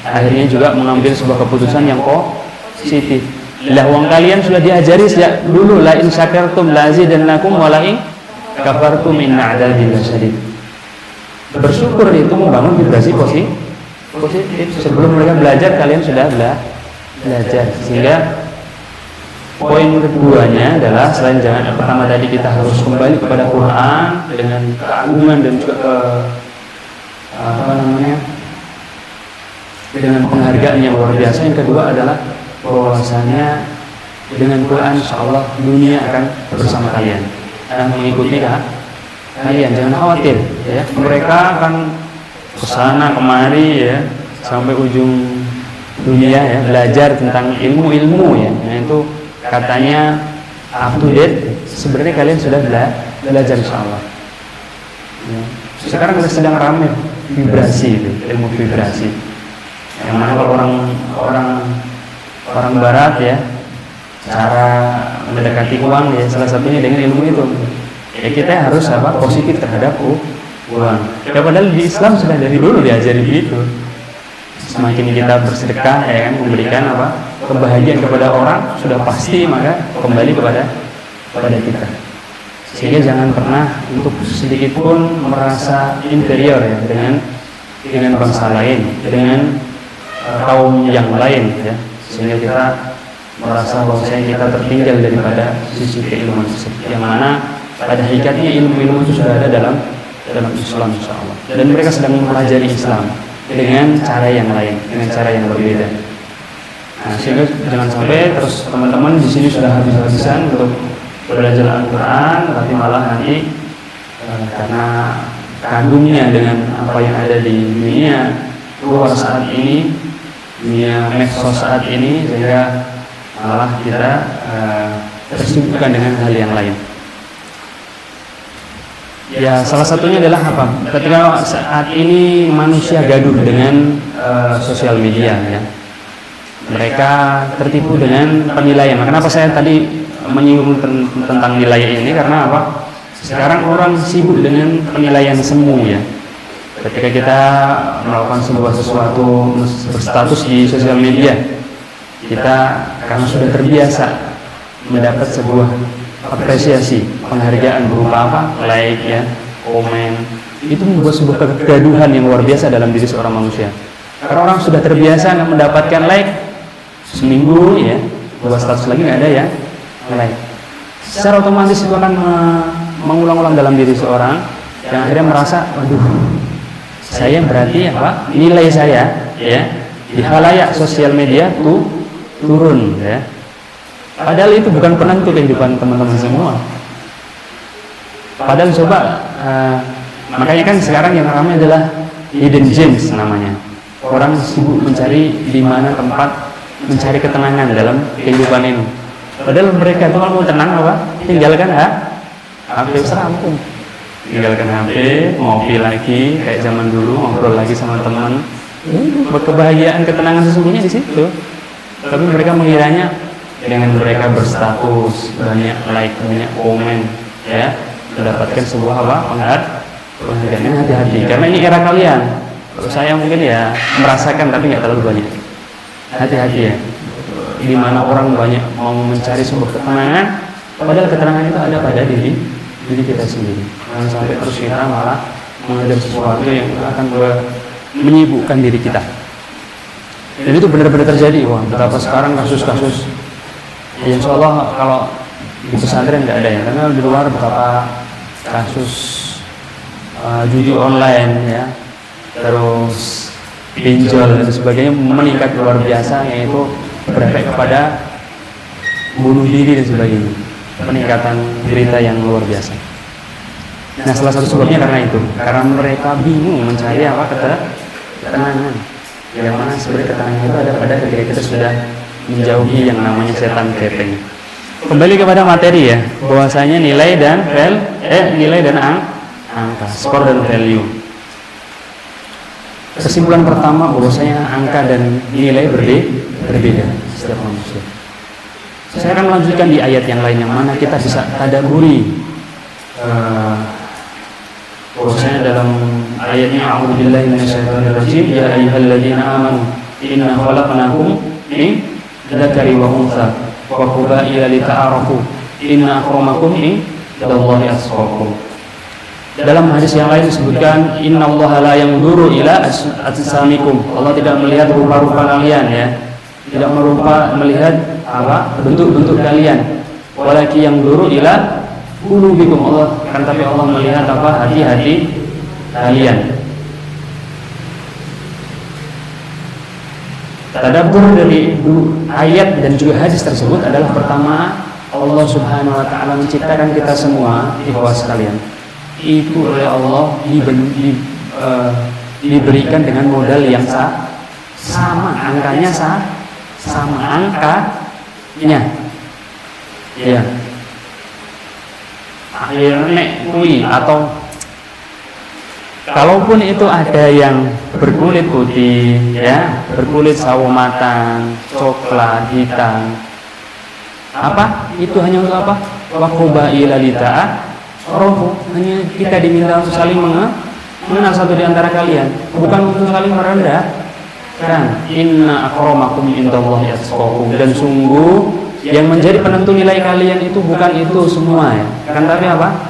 akhirnya juga mengambil sebuah keputusan yang positif. Lah, wong kalian sudah diajari sejak dulu, la in syakartum la azidannakum wa la in kafartum inna adzabi lasyadid. Bersyukur itu membangun vibrasi positif. Sebelum mereka belajar, kalian sudah belajar. Sehingga poin keduanya adalah, selain jangan pertama tadi kita harus kembali kepada Quran dengan keagungan dan juga dengan penghargaan yang luar biasa. Yang kedua adalah bahwasanya dengan Quran insyaallah dunia akan bersama kalian, mengikuti kalian, jangan khawatir ya. Mereka akan kesana kemari ya sampai ujung dunia ya, belajar tentang ilmu-ilmu ya, yang itu katanya up to date. Sebenarnya kalian sudah belajar insyaallah ya. Sekarang sedang ramai vibrasi itu, ilmu vibrasi, yang mana kalau orang barat ya, cara mendekati uang ya salah satunya dengan ilmu itu ya. Kita harus positif terhadap uang ya, padahal di Islam sudah dari dulu diajari begitu. Semakin kita bersedekah ya kan, memberikan kebahagiaan kepada orang, sudah pasti maka kembali kepada kita. Sehingga jangan pernah untuk sedikit pun merasa inferior ya dengan bangsa lain, dengan kaum yang lain ya, sehingga kita merasa bahwasanya kita tertinggal daripada sisi keilmuan yang mana pada hakikatnya ilmu-ilmu itu sudah ada dalam Islam insyaallah. Dan mereka sedang mempelajari Islam dengan cara yang lain, dengan cara yang berbeda. Nah, sehingga jangan sampai terus teman-teman di sini sudah habis-habisan untuk belajar Al-Quran, tapi malah nanti karena kagumnya dengan apa yang ada di dunia luar saat ini, dunia medsos saat ini, sehingga malah kita tersibukkan dengan hal yang lain. Ya, salah satunya adalah ketika saat ini manusia gaduh dengan sosial media ya. Mereka tertipu dengan penilaian. Kenapa saya tadi menyinggung tentang nilai ini? Karena sekarang orang sibuk dengan penilaian semu ya. Ketika kita melakukan sesuatu berstatus di sosial media, kita karena sudah terbiasa mendapat sebuah apresiasi, penghargaan berupa like ya, komen, itu membuat sebuah kegaduhan yang luar biasa dalam diri seorang manusia. Karena orang sudah terbiasa nggak mendapatkan like, seminggu ya buat status lagi nggak ada ya like, secara otomatis itu akan mengulang-ulang dalam diri seorang, yang akhirnya merasa, waduh, saya berarti nilai saya ya di khalayak sosial media tuh turun ya. Padahal itu bukan penentu kehidupan teman-teman semua. Padahal coba makanya kan sekarang yang ramai adalah hidden gems namanya. Orang sibuk mencari di mana tempat mencari ketenangan dalam kehidupan ini. Padahal mereka itu kalau mau tenang tinggalkan HP serampung. Tinggalkan HP, ngopi lagi kayak zaman dulu, ngobrol lagi sama teman. Kebahagiaan, ketenangan sesungguhnya di situ. Tapi mereka mengiranya dengan mereka berstatus, banyak like, banyak komen, ya, mendapatkan sebuah penghargaan. Hati-hati, karena ini era kalian. Saya mungkin ya merasakan, tapi nggak terlalu banyak. Hati-hati ya, di mana orang banyak mau mencari sebuah ketenangan, padahal ketenangan itu ada pada diri kita sendiri. Jangan sampai terus kita malah mengajar sesuatu yang akan menyibukkan diri kita. Dan itu benar-benar terjadi. Wah, betapa sekarang kasus-kasus. Ya, insya Allah kalau di pesantren nggak ada ya, karena di luar betapa kasus judi online ya, terus pinjol dan sebagainya meningkat luar biasa, yaitu berefek kepada bunuh diri dan sebagainya. Peningkatan berita yang luar biasa. Nah, salah satu sebabnya karena itu, karena mereka bingung mencari ketenangan. Yang mana sebenarnya ketenangan itu ada pada ketika kita sudah menjauhi yang namanya setan kepeng. Kembali kepada materi ya, bahwasanya nilai dan angka, skor dan value. Kesimpulan pertama bahwasanya angka dan nilai berbeda setiap manusia. Saya akan melanjutkan di ayat yang lain yang mana kita bisa tadabburi bahwasanya dalam ayatnya a'udzubillahi minasyaitonirrajim, ya ayyuhalladzina amanu inna khalaqnakum min dzakari wa untha wa qabaila lita'arafu inna akramakum indallahi atqakum. Dalam hadis yang lain disebutkan innallaha la yanzuru ila ajsamikum. Allah tidak melihat rupa-rupa kalian ya. Tidak melihat bentuk-bentuk kalian. Walakin yanzuru ila qulubikum. Allah kan, tapi Allah melihat hati-hati kalian. Tadabbur dari ayat dan juga hadis tersebut adalah pertama, Allah Subhanahu wa taala menciptakan kita semua di bawah sekalian. Itu oleh Allah diberikan dengan modal yang sama, angkanya sama angkanya. Ya. Akhirnya kui atau kalaupun itu ada yang berkulit putih ya, berkulit sawo matang, coklat, hitam, itu hanya untuk apa? Wa qabaila lita'a rohu, hanya kita diminta untuk saling mengenal satu di antara kalian, bukan untuk saling merendahkan. Inna akramakum indallahi atqakum. Dan sungguh yang menjadi penentu nilai kalian itu bukan itu semua ya, kan, tapi apa?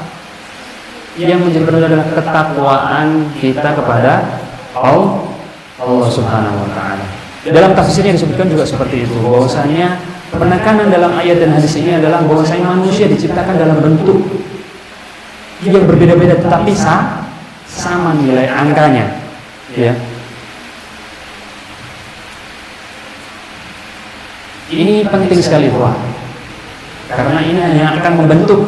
Yang menjadi penentu adalah ketakwaan kita kepada Allah Subhanahu wa taala. Dalam tafsirnya disebutkan juga seperti itu, bahwasanya penekanan dalam ayat dan hadis ini adalah bahwasanya manusia diciptakan dalam bentuk yang berbeda-beda tetapi sama nilai angkanya ya. Ini penting sekali Tuhan, karena ini hanya akan membentuk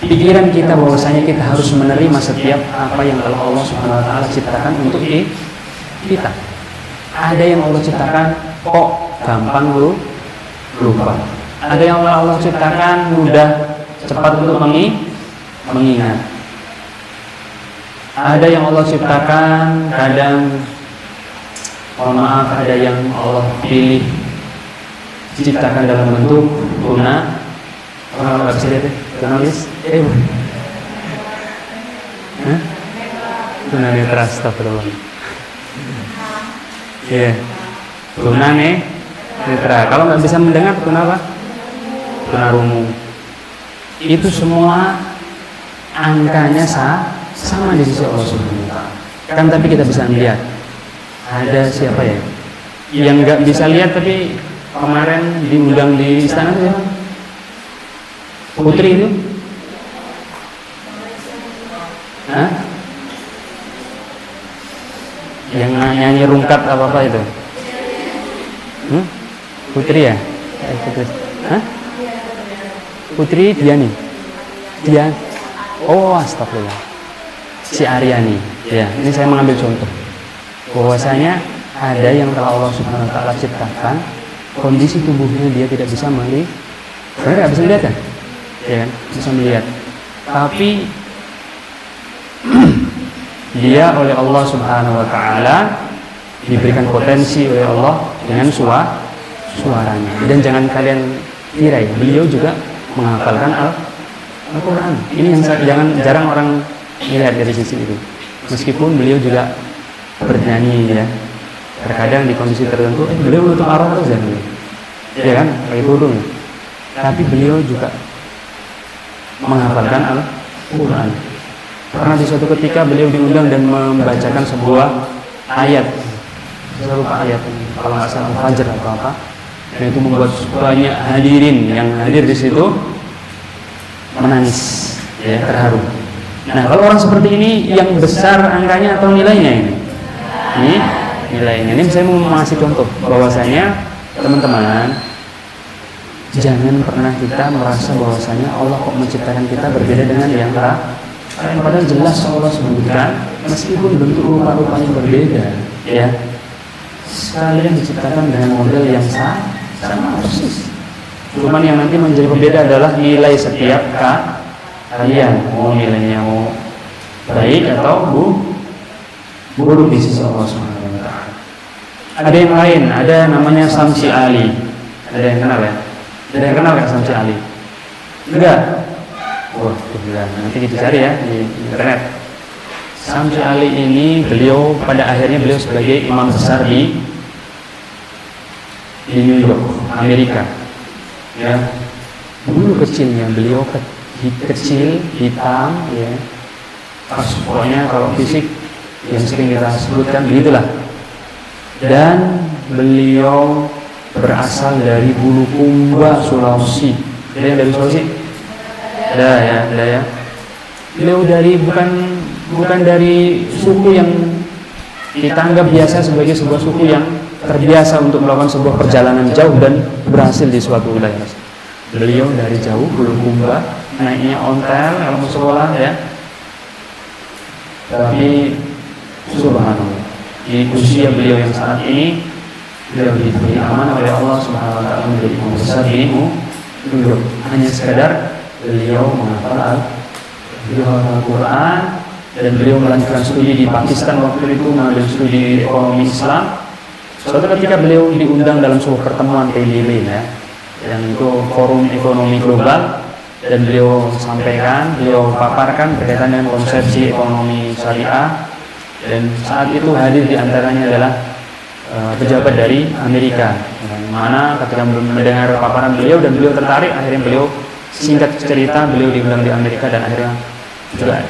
pikiran kita bahwasanya kita harus menerima setiap apa yang Allah Subhanahu wa taala ciptakan untuk kita. Ada yang Allah ciptakan kok gampang lupa. Ada yang Allah ciptakan mudah cepat untuk mengingat. Ada yang Allah ciptakan kadang, mohon maaf, ada yang Allah pilih diciptakan dalam bentuk tuna. Orang nggak bisa lihat ya, tunalis, tuna netra, astagfirullah. Ya, tuna netra. Kalau nggak bisa mendengar, tuna apa? Tuna rungu. Itu semua angkanya sama di sisi Allah Subhanahu wa taala. Kan tapi kita bisa melihat. Ada siapa ya yang nggak bisa lihat tapi kemarin diundang di istana tuh ya? Putri itu? Hah? Yang nyanyi rungkat apa itu? Putri ya? Putri. Hah? Putri Diani. Oh, astagfirullah. Si Aryani. Ya, ini saya mengambil contoh. Bahwasanya ada yang telah Allah Subhanahu wa taala ciptakan kondisi tubuhnya dia tidak bisa melihat. Sebenarnya nggak bisa melihat kan? Ya kan? Bisa melihat. Tapi dia oleh Allah Subhanahu wa taala diberikan potensi oleh Allah dengan suaranya. Dan jangan kalian kira ya, beliau juga menghafalkan Al-Quran. Ini yang jarang orang lihat dari sisi itu. Meskipun beliau juga bernyanyi ya, terkadang di kondisi tertentu beliau menutup aurat saja, ya kan, pakai kerudung. Tapi beliau juga menghafalkan Al-Quran. Karena di suatu ketika beliau diundang dan membacakan sebuah ayat, saya lupa ayat, kalau nggak salah Al-Fajr atau apa, dan itu membuat banyak hadirin yang hadir di situ menangis, ya, terharu. Nah, kalau orang seperti ini yang besar angkanya atau nilainya ini nilainya. Ini saya mau ngasih contoh bahwasanya teman-teman, jangan pernah kita merasa bahwasanya Allah kok menciptakan kita berbeda dengan yang lain. Padahal jelas Allah sebutkan meskipun bentuk rupa-rupanya berbeda, ya, sekalian diciptakan dengan model yang sama persis. Cuman yang nanti menjadi pembeda adalah nilai setiap kalian, mau nilainya mau baik atau buruk di sisi Allah Subhanahu wa taala. Ada yang lain, ada namanya Samsi Ali. Ada yang kenal ya? Ada yang kenal kan Samsi Ali? Enggak. Wah, nanti kita cari ya di internet. Samsi Ali ini beliau pada akhirnya beliau sebagai imam besar di New York, Amerika. Ya, dulu kecilnya beliau kecil, hitam, ya. Pokoknya kalau fisik yang sering kita sebutkan begitulah. Dan beliau berasal dari Bulukumba, Sulawesi. Ada yang dari Sulawesi? Ada ya. Beliau dari bukan dari suku yang kita anggap biasa sebagai sebuah suku yang terbiasa untuk melakukan sebuah perjalanan jauh dan berhasil di suatu wilayah. Beliau dari jauh Bulukumba, naiknya ontel kalau mau sekolah ya. Tapi subhanallah, di usia beliau yang saat ini beliau diberi amanah oleh Allah Subhanahu wa taala menjadi imam besar di New York. Hanya sekadar beliau menghafal Al-Quran dan beliau melanjutkan studi di Pakistan waktu itu, mengambil studi ekonomi Islam. Suatu ketika beliau diundang dalam sebuah pertemuan PBB ya, yang itu forum ekonomi global, dan beliau sampaikan, beliau paparkan berkaitan dengan konsepsi ekonomi syariah. Dan saat itu hadir di antaranya adalah pejabat dari Amerika, yang mana ketika mendengar paparan beliau dan beliau tertarik, akhirnya beliau singkat cerita beliau diundang di Amerika dan akhirnya juga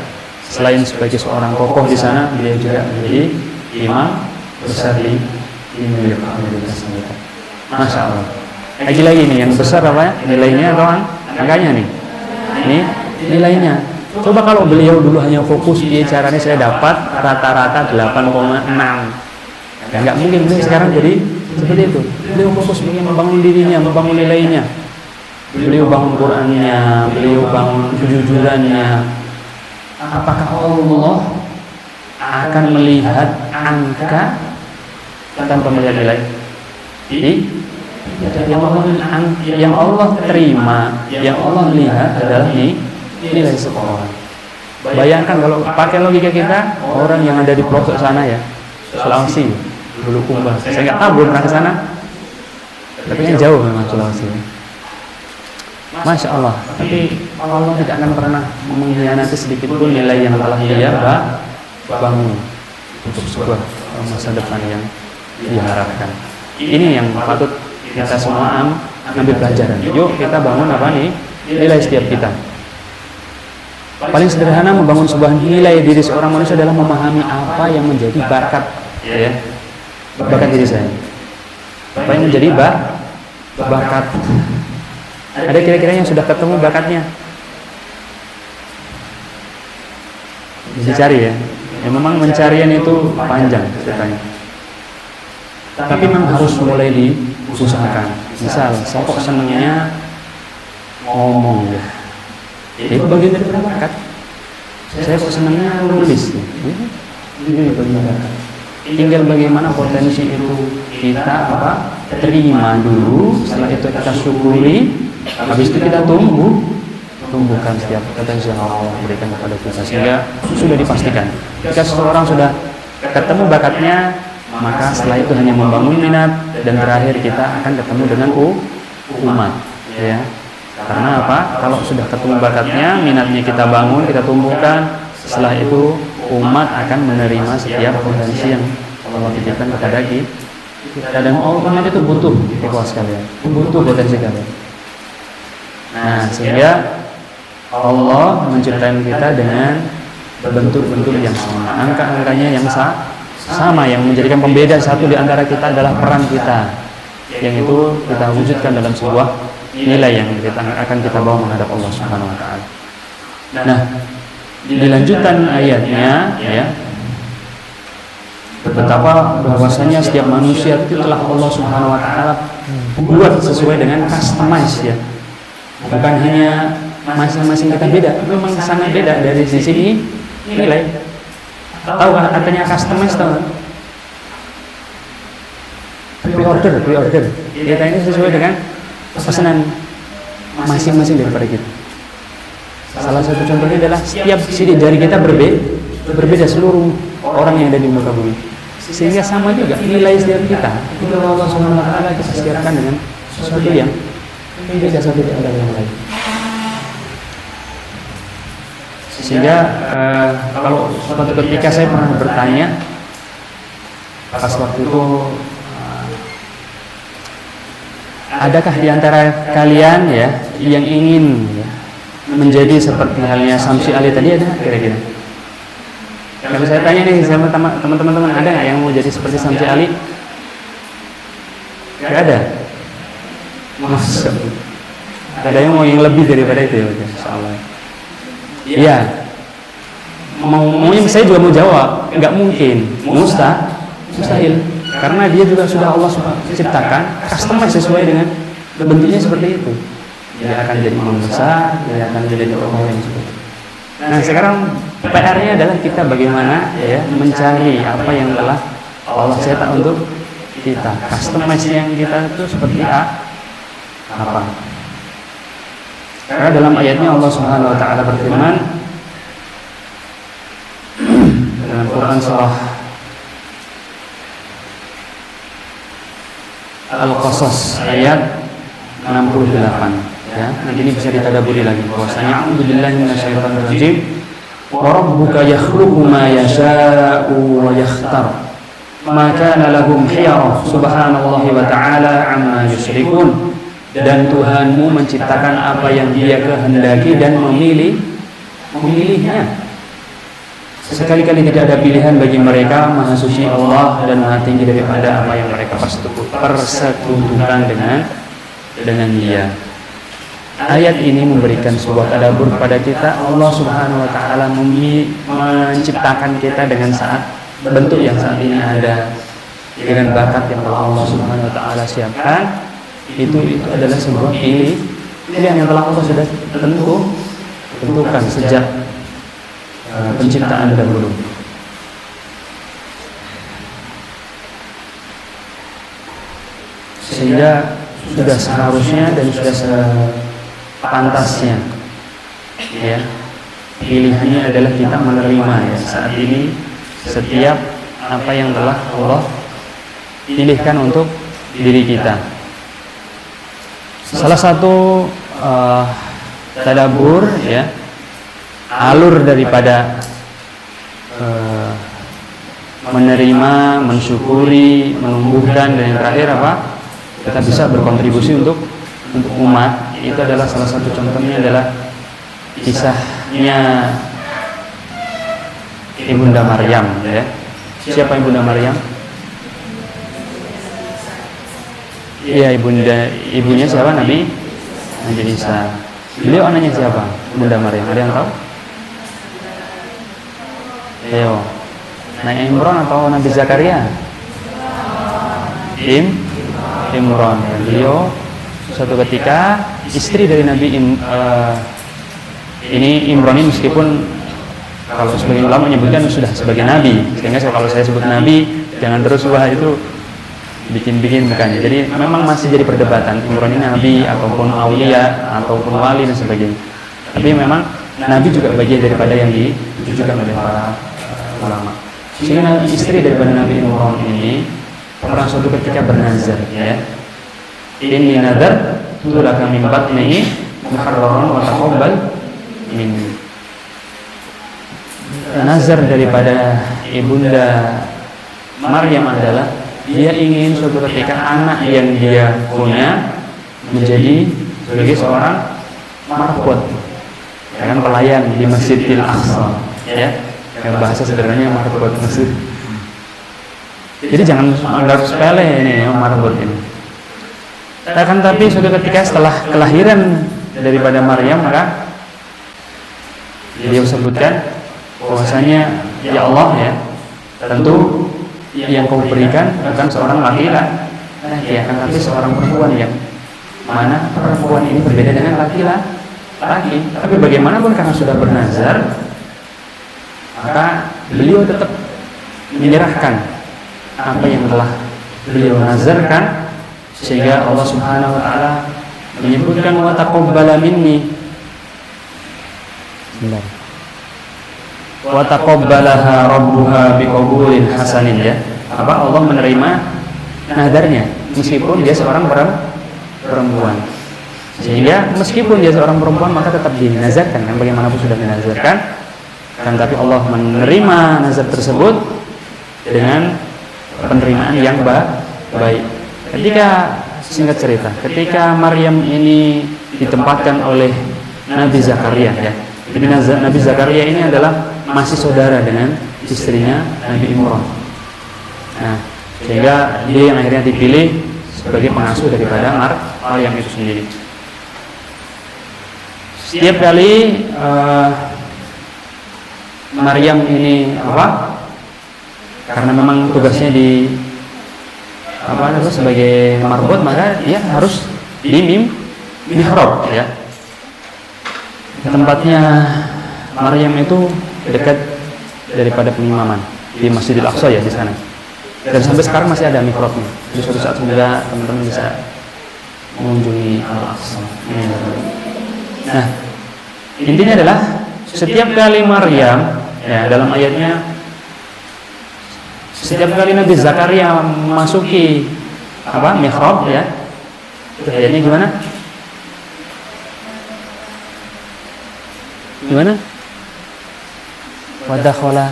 selain sebagai seorang tokoh di sana, beliau juga menjadi imam besar di New York, Amerika Serikat. Masya Allah. Lagi nih yang besar apa ya? Nilainya atau angkanya nih? Ini nilainya. Coba kalau beliau dulu hanya fokus di caranya saya dapat rata-rata 8,6. Ya nggak mungkin beliau sekarang jadi seperti itu. Beliau fokus ingin membangun dirinya, membangun nilainya. Beliau bangun Qurannya, beliau bangun kejujurannya. Apakah Allah akan melihat angka tanpa melihat nilai? Yang Allah terima, yang Allah lihat adalah nilai seseorang. Bayangkan kalau pakai logika kita, orang yang ada di pelosok sana ya, Sulawesi, Bulukumba. Saya nggak tahu, belum pernah ke sana. Tapi kan jauh memang Sulawesi. Masya Allah. Tapi Allah tidak akan pernah mengkhianati sedikit pun nilai yang telah Dia bangun untuk sebuah masa depan yang diharapkan. Ini yang patut kita semua ambil pelajaran. Yuk kita bangun apa nih? Nilai setiap kita. Paling sederhana membangun sebuah nilai diri seorang manusia adalah memahami apa yang menjadi bakat, ya, bakat diri saya. Apa yang menjadi bakat? Ada kira-kira yang sudah ketemu bakatnya? Dicari ya. Ya memang pencarian itu panjang ceritanya. Tapi memang harus mulai diusahakan. Misal, saya kok senangnya ngomong ya. Itu bagian dari bakat. Saya kok senangnya nulis. Ini bagian bakat. Tinggal bagaimana potensi itu kita terima dulu, setelah itu kita syukuri, habis itu kita tumbuhkan setiap potensi yang Allah berikan kepada kita, sehingga sudah dipastikan jika seseorang sudah ketemu bakatnya, maka setelah itu hanya membangun minat, dan terakhir kita akan ketemu dengan umat, ya. Karena apa? Kalau sudah ketemu bakatnya, minatnya kita bangun, kita tumbuhkan, setelah itu umat akan menerima setiap potensi yang Allah titipkan kepada kita. Dan umat itu butuh ikhwas sekalian, butuh potensi kalian. Nah, sehingga Allah menciptakan kita dengan bentuk-bentuk yang sama, angka-angkanya yang sama, yang menjadikan pembeda satu di antara kita adalah peran kita, yang itu kita wujudkan dalam sebuah nilai yang akan kita bawa menghadap Allah Subhanahu wa taala. Nah, di lanjutan ayatnya, ya, betapa bahwasanya setiap manusia itu telah Allah Subhanahu wa taala buat sesuai dengan customize, ya. Bukan hanya masing-masing kita beda, memang sangat beda dari sisi nilai. Tahu artinya customize, tahu? Pre-order. Kita ini sesuai dengan pesanan masing-masing daripada kita. Salah satu contohnya adalah setiap sidik jari kita berbeda seluruh orang yang ada di muka bumi. Sehingga sama juga nilai setiap kita. Itu Allah Subhanahu wa taala kita siapkan dengan sesuatu yang beda satu di antara yang lain. Sehingga kalau suatu ketika saya pernah bertanya pas waktu itu, adakah di antara kalian, ya, yang ingin, ya, menjadi seperti halnya Samsi Ali tadi, ada kira-kira? Kalau saya tanya nih sama teman-teman, ada nggak yang mau jadi seperti Samsi Ali? Nggak ada. Masuk. Ada yang mau yang lebih daripada itu, ya, insyaallah. Iya. Maunya saya juga mau jawab, nggak mungkin, mustahil. Karena dia juga sudah Allah ciptakan, customize sesuai dengan bentuknya seperti itu. Dia akan jadi imam besar, dia akan jadi tokoh yang seperti itu. Nah, sekarang PR-nya adalah kita bagaimana, ya, mencari apa yang telah Allah cetak untuk kita. Customize yang kita itu seperti apa? Karena dalam ayatnya Allah Subhanahu wa taala berfirman dalam Quran surah Al-Qasas ayat 68, ya. Nanti ini bisa ditadaburi lagi bahwasanya a'udzubillahi minasyaitonir rajim wa rabbuka yakhluqu ma yasha'u wa yakhtar ma kana lahum khiyarah subhanallahi wa ta'ala amma yusyrikun. Dan Tuhanmu menciptakan apa yang Dia kehendaki dan memilihnya. Sekali-kali tidak ada pilihan bagi mereka. Maha suci Allah dan maha tinggi daripada apa yang mereka persekutukan dengan Dia. Ayat ini memberikan sebuah tadabbur kepada kita. Allah Subhanahu wa taala menciptakan kita dengan bentuk yang saat ini ada, dengan bakat yang Allah Subhanahu wa taala siapkan. Itu adalah sebuah pilihan yang telah Allah sudah tentukan sejak penciptaan dahulu. Sehingga sudah seharusnya dan sudah sepantasnya, ya, pilihannya adalah kita menerima, ya, saat ini setiap apa yang telah Allah pilihkan untuk diri kita. Salah satu tadabbur, ya, alur daripada menerima, mensyukuri, menumbuhkan, dan yang terakhir apa? Kita bisa berkontribusi untuk umat. Itu adalah salah satu contohnya adalah kisahnya Ibunda Maryam, ya. Siapa Ibunda Maryam? Iya, ibunya siapa? Nabi Isa. Beliau anaknya siapa? Bunda Maryam. Ada yang tahu? Ayo. Nabi Imran atau Nabi Zakaria? Imran. Beliau suatu ketika istri dari Nabi ini Imran ini, meskipun kalau sebagian ulama menyebutkan sudah sebagai nabi, sehingga kalau saya sebut nabi jangan terus wah itu bikin bukan. Jadi memang masih jadi perdebatan Imran ini nabi ataupun aulia ataupun wali dan sebagainya. Tapi memang nabi juga bagian daripada yang ditujukan oleh para ulama. Sehingga istri daripada Nabi Imran ini pernah suatu ketika bernazar, ya. Inni nadar tulaka min batnihi muharraran wa taqabbal minni. Nazar daripada ibunda Maryam adalah dia ingin suatu ketika anak yang dia punya menjadi sebagai seorang marbot, ya kan, pelayan di Masjidil Aqsa, ya. Yang bahasa sederhananya marbot masjid. Jadi jangan anggap sepele ini marbot ini. Akan tapi suatu ketika setelah kelahiran daripada Maryam, maka beliau sebutkan bahwasanya ya Allah, ya, tentu yang kau berikan bukan seorang laki-laki, ya, akan tapi seorang perempuan, yang mana perempuan ini berbeda dengan laki-laki. Tapi bagaimanapun karena sudah bernazar, maka beliau tetap menyerahkan apa yang telah beliau nazarkan, sehingga Allah Subhanahu wa taala menyebutkan wa taqabbala minni. Wa taqabbalaha rabbuha biqabulin hasanin, ya. Apa Allah menerima nadarnya meskipun dia seorang perempuan. Sehingga meskipun dia seorang perempuan maka tetap dinazarkan, kan, bagaimanapun sudah dinazarkan, kan, tapi Allah menerima nazar tersebut dengan penerimaan yang baik. Ketika, singkat cerita, ketika Maryam ini ditempatkan oleh Nabi Zakaria, ya. Jadi Nabi Zakaria ini adalah masih saudara dengan istrinya Nabi Imran. Nah, sehingga dia yang akhirnya dipilih sebagai pengasuh daripada Maryam itu sendiri. Setiap kali Maryam ini karena memang tugasnya di sebagai marbot, maka dia harus di mihrab, ya. Tempatnya Maryam itu dekat daripada pengimaman di Masjidil Aqsa, ya, di sana. Dan sampai sekarang masih ada mihrabnya. Jadi suatu saat semoga teman-teman bisa mengunjungi Al-Aqsa. Nah, intinya adalah setiap kali Maryam, ya, dalam ayatnya, setiap kali Nabi Zakaria memasuki mihrab, ya. Itu ayatnya gimana? Gimana? Wadakhola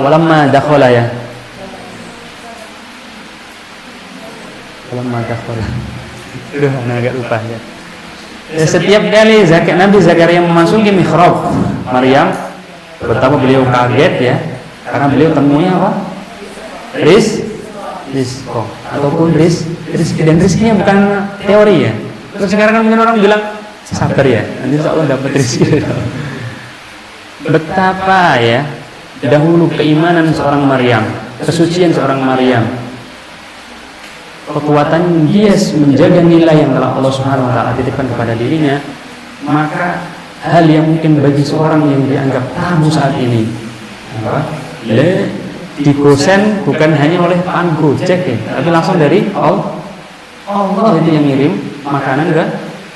walamma dakhola, ya. Walamma dakhola. Aduh, agak lupa, ya. Setiap kali Nabi Zakaria memasuki mihrab Maryam, betapa beliau kaget, ya, karena beliau temunya rizqo ataupun rizki, dan rizkinya bukan teori, ya. Terus sekarang kan mungkin orang bilang sabar, ya, nanti insya Allah dapat rezeki. Betapa, ya, dahulu keimanan seorang Maryam, kesucian seorang Maryam, kekuatan dia menjaga nilai yang telah Allah Subhanahu wa taala titipkan kepada dirinya, maka hal yang mungkin bagi seorang yang dianggap tabu saat ini, dikosen bukan hanya oleh Pak Gojek, ya, tapi langsung dari Allah itu yang ngirim makanan ke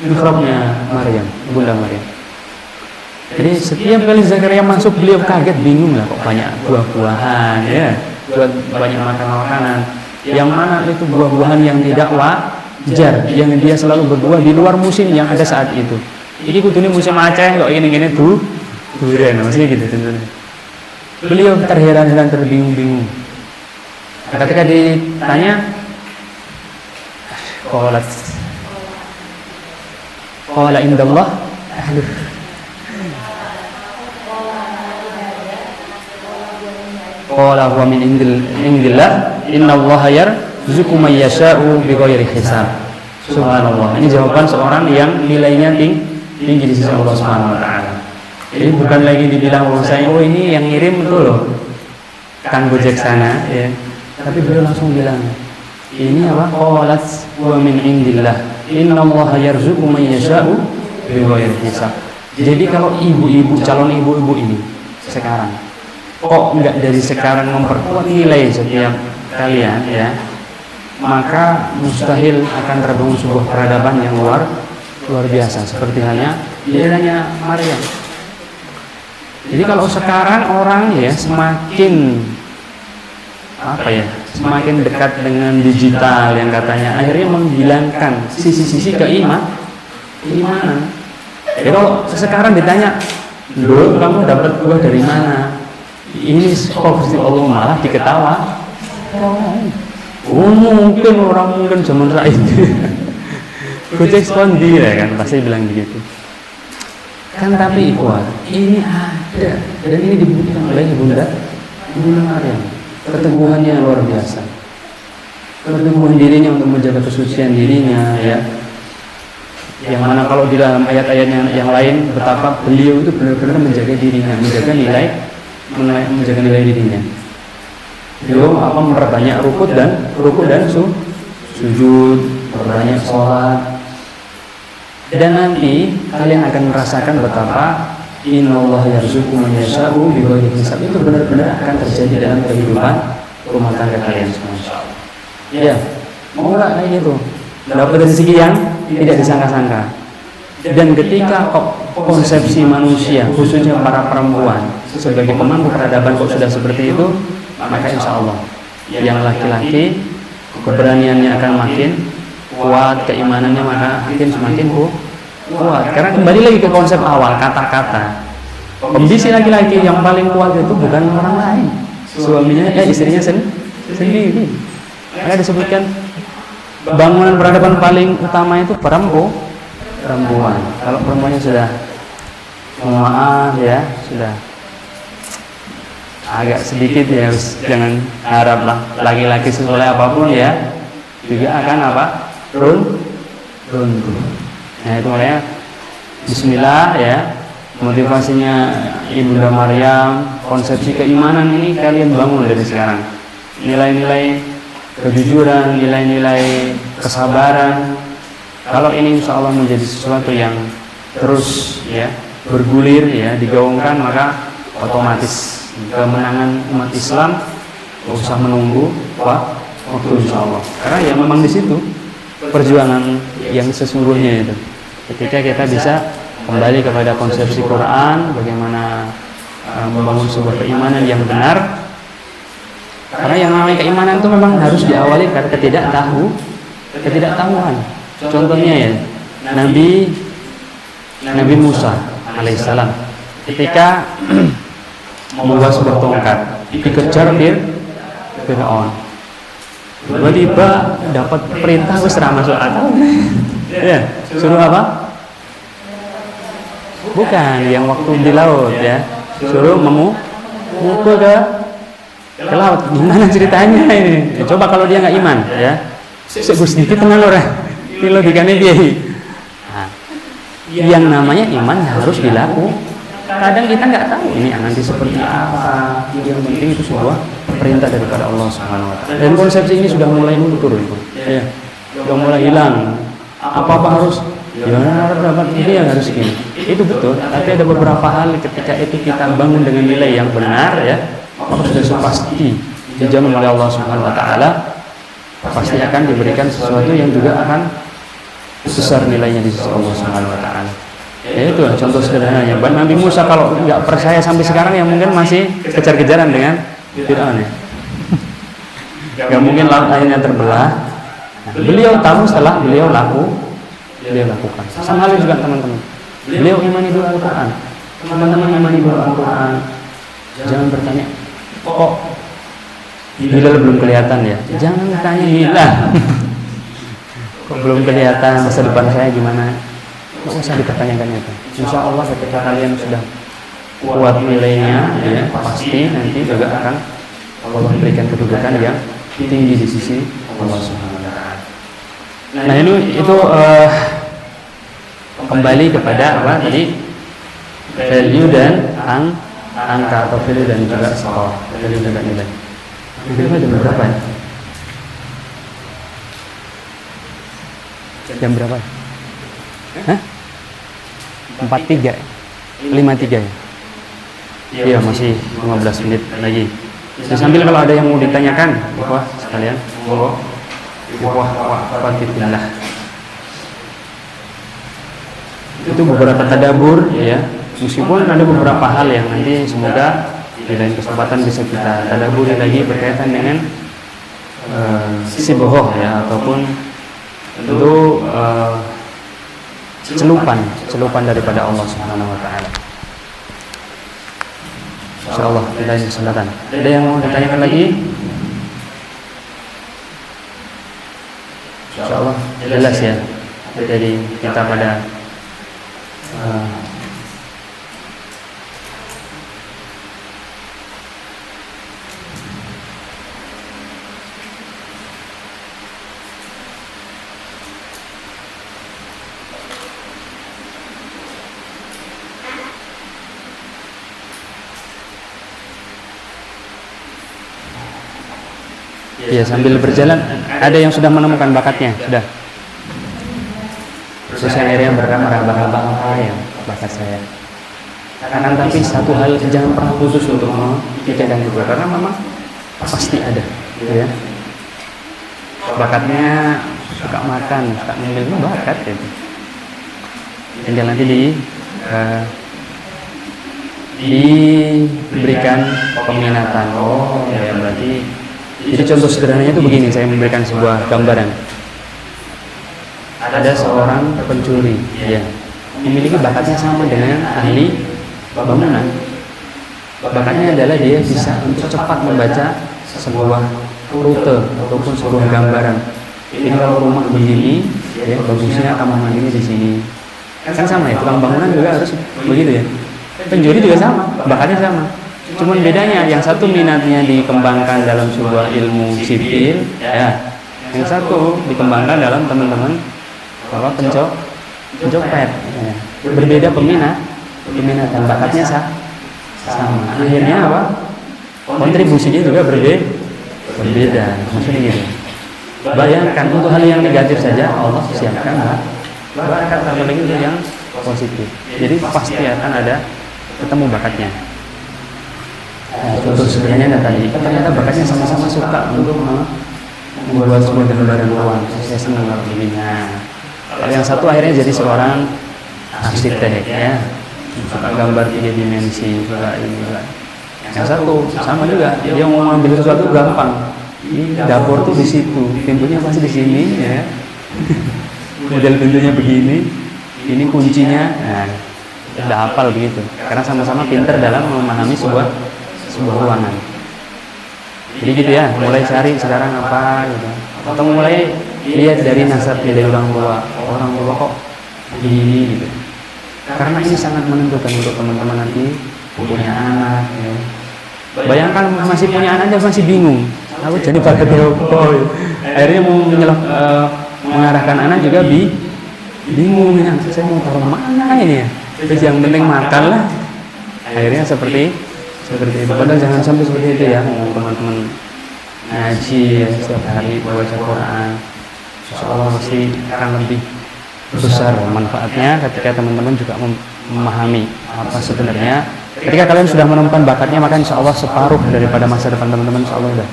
mihrabnya Maryam, Bunda Maryam. Jadi setiap kali Zakaria masuk, beliau kaget, bingung lah, kok banyak buah-buahan, ya, banyak makanan-makanan, yang mana itu buah-buahan yang tidak wajar, yang dia selalu berbuah di luar musim yang ada saat itu. Ini kudune musim Aceh kok ini durian, maksudnya gitu. Beliau terheran-heran, terbingung-bingung. Ketika ditanya, qala indallah qala huwa min indillah innallaha yarzuqu man yasha'u bighairi hisab. Subhanallah. Ini jawaban seorang yang nilainya tinggi di sisi Allah Subhanahu wa taala. Jadi bukan lagi dibilang bahwasanya ini yang ngirim itu loh Kang Gojek sana, ya. Tapi beliau langsung bilang, ini qalat wa min indillah innallaha yarzuqu man yasha'u bighairi hisab. Jadi kalau ibu-ibu, calon ibu-ibu ini sekarang kok enggak dari sekarang memperkuat nilai setiap kalian, ya, maka mustahil akan terbangun sebuah peradaban yang luar biasa seperti halnya Maryam. Jadi kalau sekarang orang ya semakin semakin dekat dengan digital yang katanya akhirnya menghilangkan sisi-sisi keimanan. Ya kalau sekarang ditanya, dulu kamu dapat buah dari mana? Ini kok Allah malah diketawa. Mungkin orang zaman itu Gojek spondi ya kan pasti bilang begitu. Kan tapi ikhwan, ini ada dan ini dibuktikan oleh Bunda Maryam. Keteguhannya luar biasa. Keteguhan dirinya untuk menjaga kesucian dirinya ya. Yang mana kalau di dalam ayat-ayat yang lain betapa beliau itu benar-benar menjaga dirinya, menjaga nilai dirinya. Beliau memperbanyak rukuk dan sujud, memperbanyak sholat. Dan nanti kalian akan merasakan betapa innallaha yarzuqu man yasha'u bighairi hisab, itu benar-benar akan terjadi dalam kehidupan rumah tangga kalian semua. Ya, mau nggak kayak gitu? Dapat rezeki yang tidak disangka-sangka. Dan ketika konsepsi manusia, khususnya para perempuan, sebagai pemangku peradaban kok sudah seperti itu, maka insya Allah yang laki-laki keberaniannya akan makin kuat, keimanannya maka makin semakin kuat. Karena kembali lagi ke konsep awal, kata-kata. Kondisi laki-laki yang paling kuat itu bukan orang lain, suaminya, istrinya sendiri. Maka disebutkan bangunan peradaban paling utama itu perempuan. Kalau perempuannya sudah, maaf ya, sudah agak sedikit ya, jangan haraplah laki-laki sesoleh apapun ya, juga akan runtuh. Nah itu makanya bismillah ya, motivasinya Ibunda Maryam, konsepsi keimanan ini kalian bangun dari sekarang. Nilai-nilai kejujuran, nilai-nilai kesabaran. Kalau ini insya Allah menjadi sesuatu yang terus ya bergulir ya digaungkan, maka otomatis kemenangan umat Islam tidak usah menunggu waktu insya Allah. Karena ya memang di situ perjuangan yang sesungguhnya itu. Ketika kita bisa kembali kepada konsepsi Quran, bagaimana membangun sebuah keimanan yang benar. Karena yang namanya keimanan itu memang harus diawali karena ketidaktahuan. Contohnya ya, Nabi Musa alaihissalam ketika membawa sebuah tongkat dikejar Fir'aun, tiba-tiba dapat perintah usra masuk akal. Ya, suruh apa? Bukan yang waktu di laut ya, suruh memukul ke laut. Gimana ceritanya ini? Ya, coba kalau dia nggak iman ya, sedikit tenang orang. Ini logikanya biaya. Nah, yang namanya iman harus dilakukan. Kadang kita nggak tahu ini nanti seperti apa. Yang penting itu sebuah perintah daripada Allah Subhanahu Wa Taala. Dan konsepsi ini sudah mulai luntur itu. Ya, sudah mulai hilang. Apa harus? Ya dapat ini yang harus ini. Itu betul. Tapi ada beberapa hal ketika itu kita bangun dengan nilai yang benar ya, maka sudah pasti dijamin oleh Allah Subhanahu Wa Taala, pasti akan diberikan sesuatu yang juga akan besar nilainya di sisi Allah Subhanahu Wa Taala. Ya itu contoh sederhananya. Nabi Musa kalau nggak percaya sampai sekarang ya mungkin masih kejar-kejaran dengan Fir'aun ya. Nggak mungkin laut akhirnya terbelah. Nah, beliau tahu setelah beliau lakukan. Sama halnya juga teman-teman. Beliau imani dulu Al-Quran. Teman-teman imani dulu Al-Quran. Jangan bertanya, kok hilal belum kelihatan ya? Jangan tanya hilal. Kok belum kelihatan masa depan saya gimana? Nggak usah dipertanyakan itu. Insya Allah ketika kalian sudah kuat nilainya, ya pasti nanti juga akan Allah berikan kedudukan yang tinggi di sisi Allah Subhanahu Wa Taala. Nah itu kembali kepada apa tadi, value dan angka atau value dan juga skor, value dan nilai. Ini jam berapa ya? Jam berapa? Hah? 43 53 ya? Iya masih 15 menit lagi. Jadi sambil kalau ada yang mau ditanyakan, wah sekalian, monggo. Itu beberapa tadabbur ya Meskipun ada beberapa hal yang nanti semoga di lain kesempatan bisa kita tadabburi lagi berkaitan dengan sibohoh ya, ataupun tentu celupan daripada Allah Subhanahu wa taala. Insyaallah di lain kesempatan. Ada yang mau ditanyakan lagi? Insyaallah jelas ya. Jadi kita pada ya sambil berjalan ada yang sudah menemukan bakatnya, sudah. Terus yang akhirnya meraba-raba apa ya bakat saya. Akan tapi satu hal jangan pernah khusus untuk memikirkan itu, karena memang pasti ada, ya. Bakatnya suka makan, suka minum, bakat gitu. Tinggal nanti diberikan peminatan. Oh ya berarti. Jadi contoh sederhananya itu begini, saya memberikan sebuah gambaran. Ada seorang pencuri, ya, memiliki bakatnya sama dengan ahli bangunan. Bakatnya adalah dia bisa untuk cepat membaca sebuah rute ataupun sebuah gambaran. Ini kalau rumah begini, ya bagusnya kamar mandinya di sini. Kan sama ya, tukang bangunan juga harus begitu ya. Penjuri juga sama, bakatnya sama. Cuman bedanya yang satu minatnya dikembangkan dalam sebuah ilmu sipil, ya. Yang satu dikembangkan dalam teman-teman pencopet. Ya. Berbeda peminatan, bakatnya sama. Akhirnya apa? Kontribusinya juga berbeda. Maksudnya gitu. Bayangkan untuk hal yang negatif saja Allah siapkan bakat, apalagi untuk yang positif. Jadi pasti akan ada ketemu bakatnya. Contoh sebenarnya tadi, ternyata bakatnya sama-sama suka untuk membuat sebuah gambaran ruang. Saya senang kalau begininya. Kalau yang satu akhirnya jadi seorang arsitek, ya, suka gambar 3 dimensi, suka ini juga. Yang satu sama juga, dia mau ngambil sesuatu gampang. Dapur tuh di situ, pintunya pasti di sini, ya. Model pintunya begini, ini kuncinya. Nah, udah hafal begitu. Karena sama-sama pintar dalam memahami sebuah ruangan. Jadi gitu ya, mulai cari sekarang apa gitu, atau mulai lihat dari nasabnya dari orang tua kok begini gitu. Karena ini sangat menentukan untuk teman-teman nanti punya anak, ya. Bayangkan masih punya anak aja masih bingung, aku jadi bakatnya apa? Akhirnya mau mengarahkan anak juga bingung, ya. Saya mau taruh mana ini ya? Terus yang penting makan lah. Akhirnya seperti itu. Padahal jangan sampai seperti itu ya, teman-teman ngaji ya, setiap hari baca Quran, insyaallah pasti akan lebih besar manfaatnya ketika teman-teman juga memahami apa sebenarnya. Ketika kalian sudah menemukan bakatnya, maka insyaallah separuh daripada masa depan teman-teman insyaallah sudah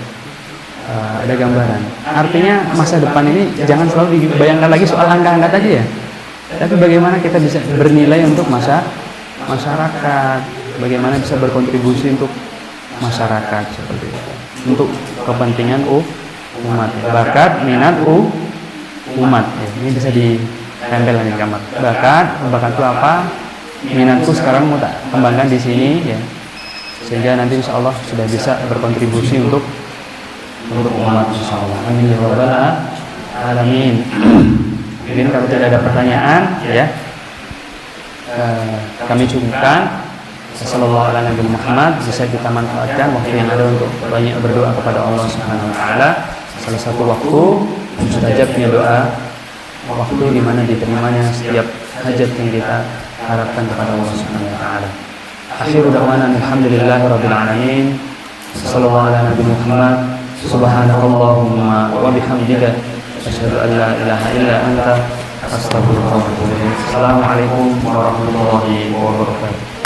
ada gambaran. Artinya masa depan ini jangan selalu dibayangkan lagi soal angka-angka tadi ya, tapi bagaimana kita bisa bernilai untuk masyarakat, bagaimana bisa berkontribusi untuk masyarakat seperti itu, untuk kepentingan umat. Bakat, minat, umat. Ya, ini bisa ditempel di kamar. Bakat itu apa? Minatku sekarang mau tak kembangkan di sini, ya. Sehingga nanti insya Allah sudah bisa berkontribusi untuk umat insya Allah. Amin ya rabbal alamin. Mungkin kalau tidak ada pertanyaan, ya. Kami cukupkan. Sallallahu alaihi Muhammad, bisa kita manfaatkan waktu yang ada untuk banyak berdoa kepada Allah Subhanahu wa taala. Salah satu waktu mustajabnya doa, waktu di mana diterimanya setiap hajat yang kita harapkan kepada Allah Subhanahu wa taala. Akhiru da'wana alhamdulillahirabbil alamin. Sallallahu alaihi Muhammad. Subhanakallahumma wa bihamdika asyhadu an la ilaha illa anta astaghfiruka wa atubu ilaik. Assalamualaikum warahmatullahi wabarakatuh.